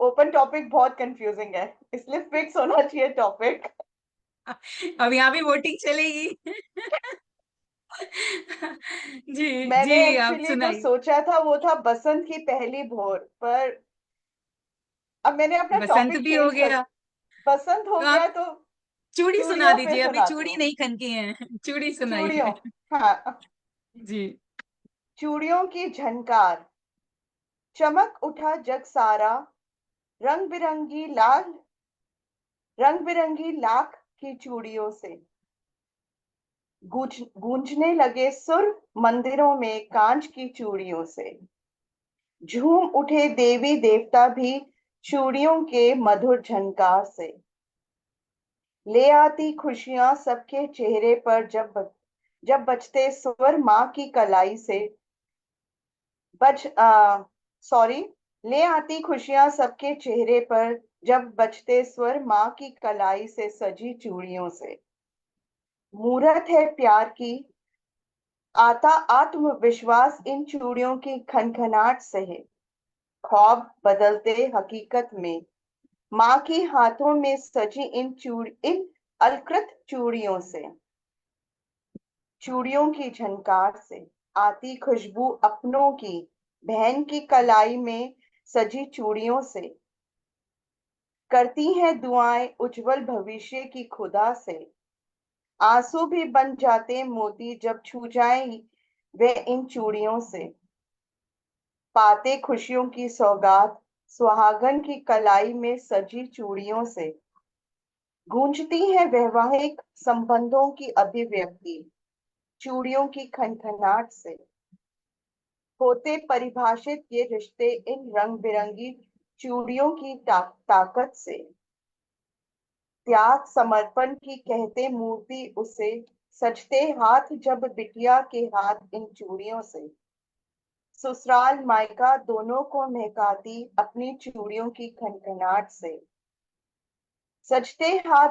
ओपन टॉपिक बहुत कंफ्यूजिंग है, इसलिए फिक्स होना चाहिए टॉपिक। अब यहाँ भी वोटिंग चलेगी। जी मैंने जी, आप एक्चुअली जो सुनाइए। सोचा था वो था बसंत की पहली भोर, पर अब मैंने अपना बसंत टॉपिक भी हो चेंज कर, गया, बसंत हो तो गया आप तो चूड़ी सुना चूड़ियों पे दीजिए। अभी सुनाती चूड़ी हूँ। नहीं खनकी है, चूड़ी चूड़ियों, सुनाइए। हाँ। जी। चूड़ियों की झनकार, चमक उठा जग सारा, रंग बिरंगी लाल, रंग बिरंगी लाख की चूड़ियों से गूंजने लगे सुर मंदिरों में कांच की चूड़ियों से। झूम उठे देवी देवता भी चूड़ियों के मधुर झनकार से। ले आती खुशियां सबके चेहरे पर जब बजते स्वर माँ की कलाई से। ले आती खुशियां सबके चेहरे पर जब बजते स्वर माँ की कलाई से सजी चूड़ियों से। मूरत है प्यार की, आता आत्मविश्वास इन चूड़ियों की खनखनाहट से है। ख्वाब बदलते हकीकत में माँ के हाथों में सजी इन अलकृत चूड़ियों से। चूड़ियों की झनकार से आती खुशबू अपनों की, बहन की कलाई में सजी चूड़ियों से। करती हैं दुआएं उज्जवल भविष्य की खुदा से। आंसू भी बन जाते मोती जब छू जाए वे इन चूड़ियों से। पाते खुशियों की सौगात सुहागन की कलाई में सजी चूड़ियों से। गूंजती है वैवाहिक संबंधों की अभिव्यक्ति चूड़ियों की खनखनाहट से। होते परिभाषित ये रिश्ते इन रंग बिरंगी चूड़ियों की ताकत से। त्याग समर्पण की कहते मूर्ति उसे, सजते हाथ जब बिटिया के हाथ इन चूड़ियों से। ससुराल मायका दोनों को महकाती अपनी चूड़ियों की खनखनाहट से। सजते हाथ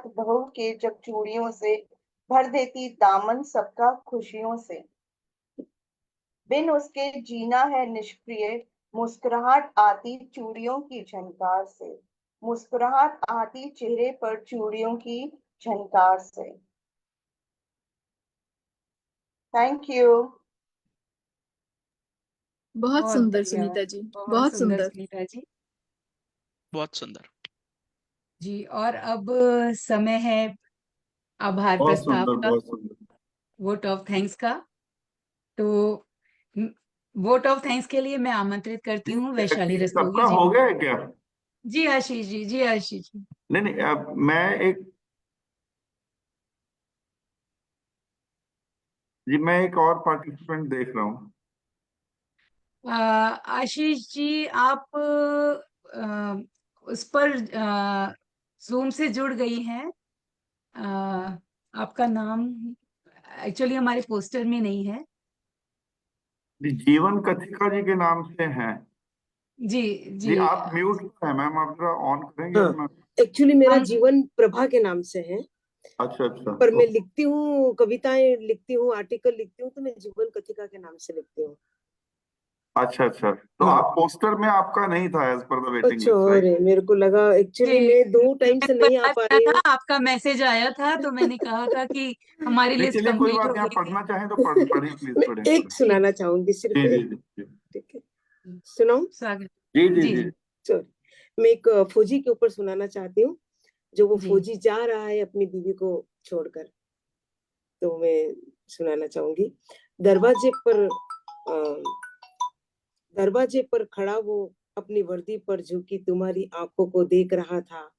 बहू के जब चूड़ियों से भर देती दामन सबका खुशियों से। बिन उसके जीना है निष्क्रिय, मुस्कुराहट आती चूड़ियों की झनकार से। मुस्कुराहट आती चेहरे पर चूड़ियों की झनकार से। Thank you. बहुत बहुत सुंदर बढ़िया, सुनीता जी, बहुत बहुत सुंदर सुंदर। सुनीता जी। बहुत सुंदर। जी, और अब समय है आभार बहुत प्रस्ताव सुंदर, का, बहुत सुंदर। वोट ऑफ थैंक्स का। तो वोट ऑफ थैंक्स के लिए मैं आमंत्रित करती हूँ वैशाली रस्तोगी सबका जी हो को। गया है क्या? जी आशीष जी, जी आशीष जी। नहीं नहीं, अब मैं एक और पार्टिसिपेंट देख रहा हूँ। आशीष जी, आप उस पर जूम से जुड़ गई हैं। आपका नाम एक्चुअली हमारे पोस्टर में नहीं है। जी, जीवन कथिका जी के नाम से हैं। जी जी, जी। आप म्यूट है मैम, आप जरा ऑन करेंगे हाँ, अपना? एक्चुअली मेरा हम जीवन प्रभा के नाम से है, अच्छा अच्छा। पर मैं लिखती हूँ, कविताएं लिखती हूँ, आर्टिकल लिखती हूँ, तो मैं जीवन कथिका के नाम से लिखती हूँ। अच्छा अच्छा, तो हाँ। आप पोस्टर में आपका नहीं था एज पर द वेटिंग अच्छा, लिस्ट, राइट? अरे मेरे को लगा, एक्चुअली जी, मैं 2 टाइम मैंने से नहीं आ पा बताया रही था, हूँ। आपका मैसेज आया था तो मैंने कहा था कि हमारी नहीं लिस्ट चलिए, कोई कंप्लीट बात हो नहीं, आप गई थी। पढ़ना चाहें तो पढ़िए, प्लीज मैं पढ़ें एक पढ़ें। सुनाना चाहूंगी, सिर्फ जी जी एक। जी ठीक है, सुनाऊं? स्वागत। जी जी जी जी। जी सॉरी, मैं एक फौजी के ऊपर सुनाना चाहती हूँ। जो वो जी। फौजी जा रहा है अपनी बीवी को छोड़कर, तो मैं सुनाना चाहूंगी। दरवाजे पर दरवाजे पर खड़ा वो अपनी वर्दी पर झुकी तुम्हारी आंखों को देख रहा था।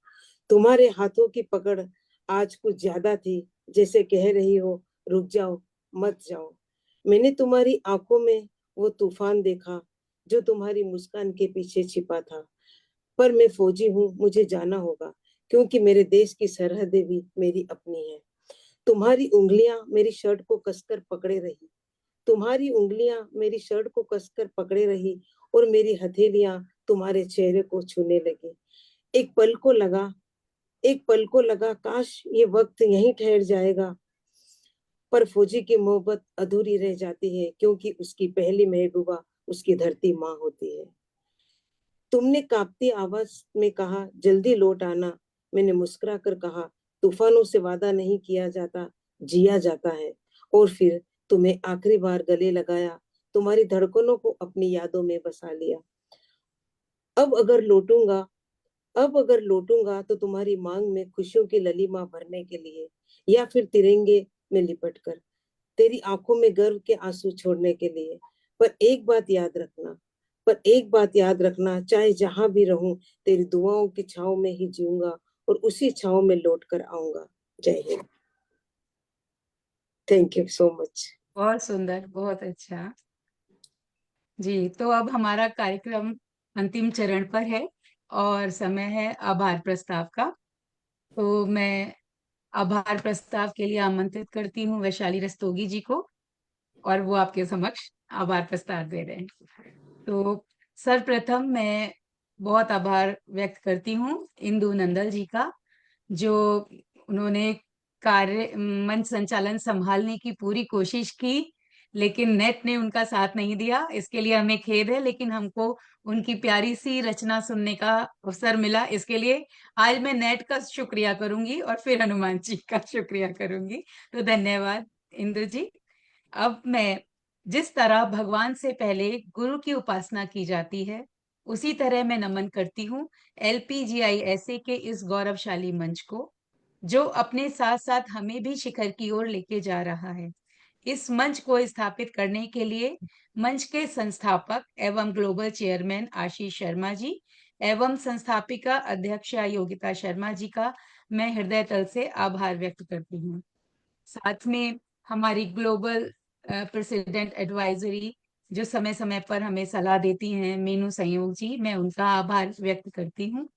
तुम्हारे हाथों की पकड़ आज कुछ ज्यादा थी, जैसे कह रही हो रुक जाओ, मत जाओ। मैंने तुम्हारी आंखों में वो तूफान देखा जो तुम्हारी मुस्कान के पीछे छिपा था। पर मैं फौजी हूँ, मुझे जाना होगा, क्योंकि मेरे देश की सरहदें भी मेरी अपनी है। तुम्हारी उंगलियां मेरी शर्ट को कसकर पकड़े रही, तुम्हारी उंगलियां मेरी शर्ट को कसकर पकड़े रही, और मेरी हथेलियां तुम्हारे चेहरे को छूने लगी। एक पल को लगा एक पल को लगा काश ये वक्त यहीं ठहर जाएगा, पर फौजी की मोहब्बत अधूरी रह जाती है, क्योंकि उसकी पहली महबूबा उसकी धरती माँ होती है। तुमने कांपती आवाज में कहा जल्दी लौट आना। मैंने मुस्कुरा कर कहा तूफानों से वादा नहीं किया जाता, जिया जाता है। और फिर तुम्हें आखिरी बार गले लगाया, तुम्हारी धड़कनों को अपनी यादों में बसा लिया। अब अगर लौटूंगा अब अगर लौटूंगा तो तुम्हारी मांग में खुशियों की ललीमा भरने के लिए, या फिर तिरंगे में लिपट कर तेरी आंखों में गर्व के आंसू छोड़ने के लिए। पर एक बात याद रखना, चाहे जहां भी रहूं, तेरी दुआओं की छांव में ही जीऊंगा, और उसी छांव में लौट कर आऊंगा। जय Hind. Thank you so much. बहुत सुंदर, बहुत अच्छा। जी, तो अब हमारा कार्यक्रम अंतिम चरण पर है और समय है आभार प्रस्ताव का। तो मैं आभार प्रस्ताव के लिए आमंत्रित करती हूँ वैशाली रस्तोगी जी को, और वो आपके समक्ष आभार प्रस्ताव दे रहे हैं। तो सर्वप्रथम मैं बहुत आभार व्यक्त करती हूँ इंदु नंदल जी का, जो उन्होंने मंच संचालन संभालने की पूरी कोशिश की, लेकिन नेट ने उनका साथ नहीं दिया। इसके लिए हमें खेद है, लेकिन हमको उनकी प्यारी सी रचना सुनने का अवसर मिला। इसके लिए आज मैं नेट का शुक्रिया करूंगी और फिर हनुमान जी का शुक्रिया करूंगी। तो धन्यवाद इंदु जी। अब मैं, जिस तरह भगवान से पहले गुरु की उपासना की जाती है, उसी तरह मैं नमन करती हूँ LPGISA के इस गौरवशाली मंच को, जो अपने साथ साथ हमें भी शिखर की ओर लेके जा रहा है। इस मंच को स्थापित करने के लिए मंच के संस्थापक एवं ग्लोबल चेयरमैन आशीष शर्मा जी एवं संस्थापिका अध्यक्षा योगिता शर्मा जी का मैं हृदय तल से आभार व्यक्त करती हूँ। साथ में हमारी ग्लोबल प्रेसिडेंट एडवाइजरी, जो समय समय पर हमें सलाह देती हैं, मीनू संयोग जी, मैं उनका आभार व्यक्त करती हूँ।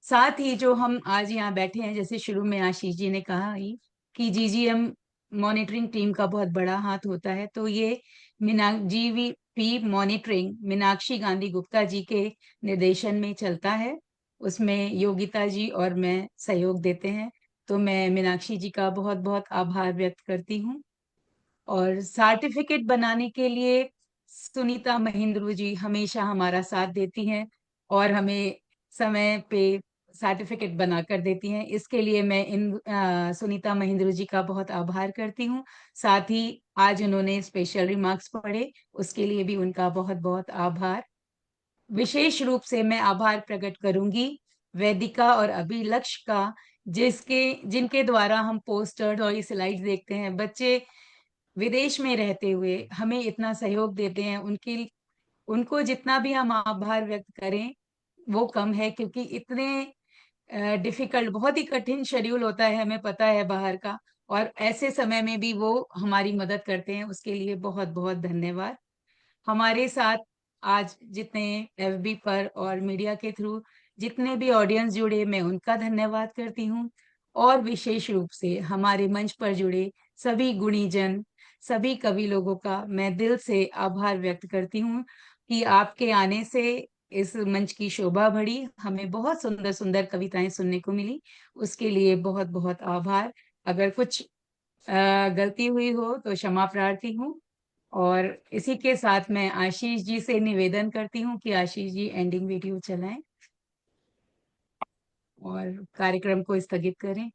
साथ ही जो हम आज यहाँ बैठे हैं, जैसे शुरू में आशीष जी ने कहा ही कि GGM मॉनिटरिंग टीम का बहुत बड़ा हाथ होता है, तो ये GVP मॉनिटरिंग मीनाक्षी गांधी गुप्ता जी के निर्देशन में चलता है। उसमें योगिता जी और मैं सहयोग देते हैं, तो मैं मीनाक्षी जी का बहुत बहुत आभार व्यक्त करती हूँ। और सर्टिफिकेट बनाने के लिए सुनीता महेंद्र जी हमेशा हमारा साथ देती हैं और हमें समय पे सर्टिफिकेट बना कर देती हैं। इसके लिए मैं सुनीता महेंद्र जी का बहुत आभार करती हूँ। साथ ही आज उन्होंने स्पेशल रिमार्क्स पढ़े, उसके लिए भी उनका बहुत बहुत आभार। विशेष रूप से मैं आभार प्रकट करूंगी वेदिका और अभिलक्ष्य का, जिनके द्वारा हम पोस्टर्स और ये स्लाइड्स देखते हैं। बच्चे विदेश में रहते हुए हमें इतना सहयोग देते हैं, उनको जितना भी हम आभार व्यक्त करें वो कम है, क्योंकि इतने डिफिकल्ट, बहुत ही कठिन शेड्यूल होता है, हमें पता है बाहर का, और ऐसे समय में भी वो हमारी मदद करते हैं। उसके लिए बहुत बहुत धन्यवाद। हमारे साथ आज जितने FB पर और मीडिया के थ्रू जितने भी ऑडियंस जुड़े, मैं उनका धन्यवाद करती हूँ। और विशेष रूप से हमारे मंच पर जुड़े सभी गुणीजन, सभी कवि लोगों का मैं दिल से आभार व्यक्त करती हूँ कि आपके आने से इस मंच की शोभा बढ़ी, हमें बहुत सुंदर सुंदर कविताएं सुनने को मिली। उसके लिए बहुत बहुत आभार। अगर कुछ गलती हुई हो तो क्षमा प्रार्थी हूँ। और इसी के साथ मैं आशीष जी से निवेदन करती हूँ कि आशीष जी एंडिंग वीडियो चलाएं और कार्यक्रम को स्थगित करें।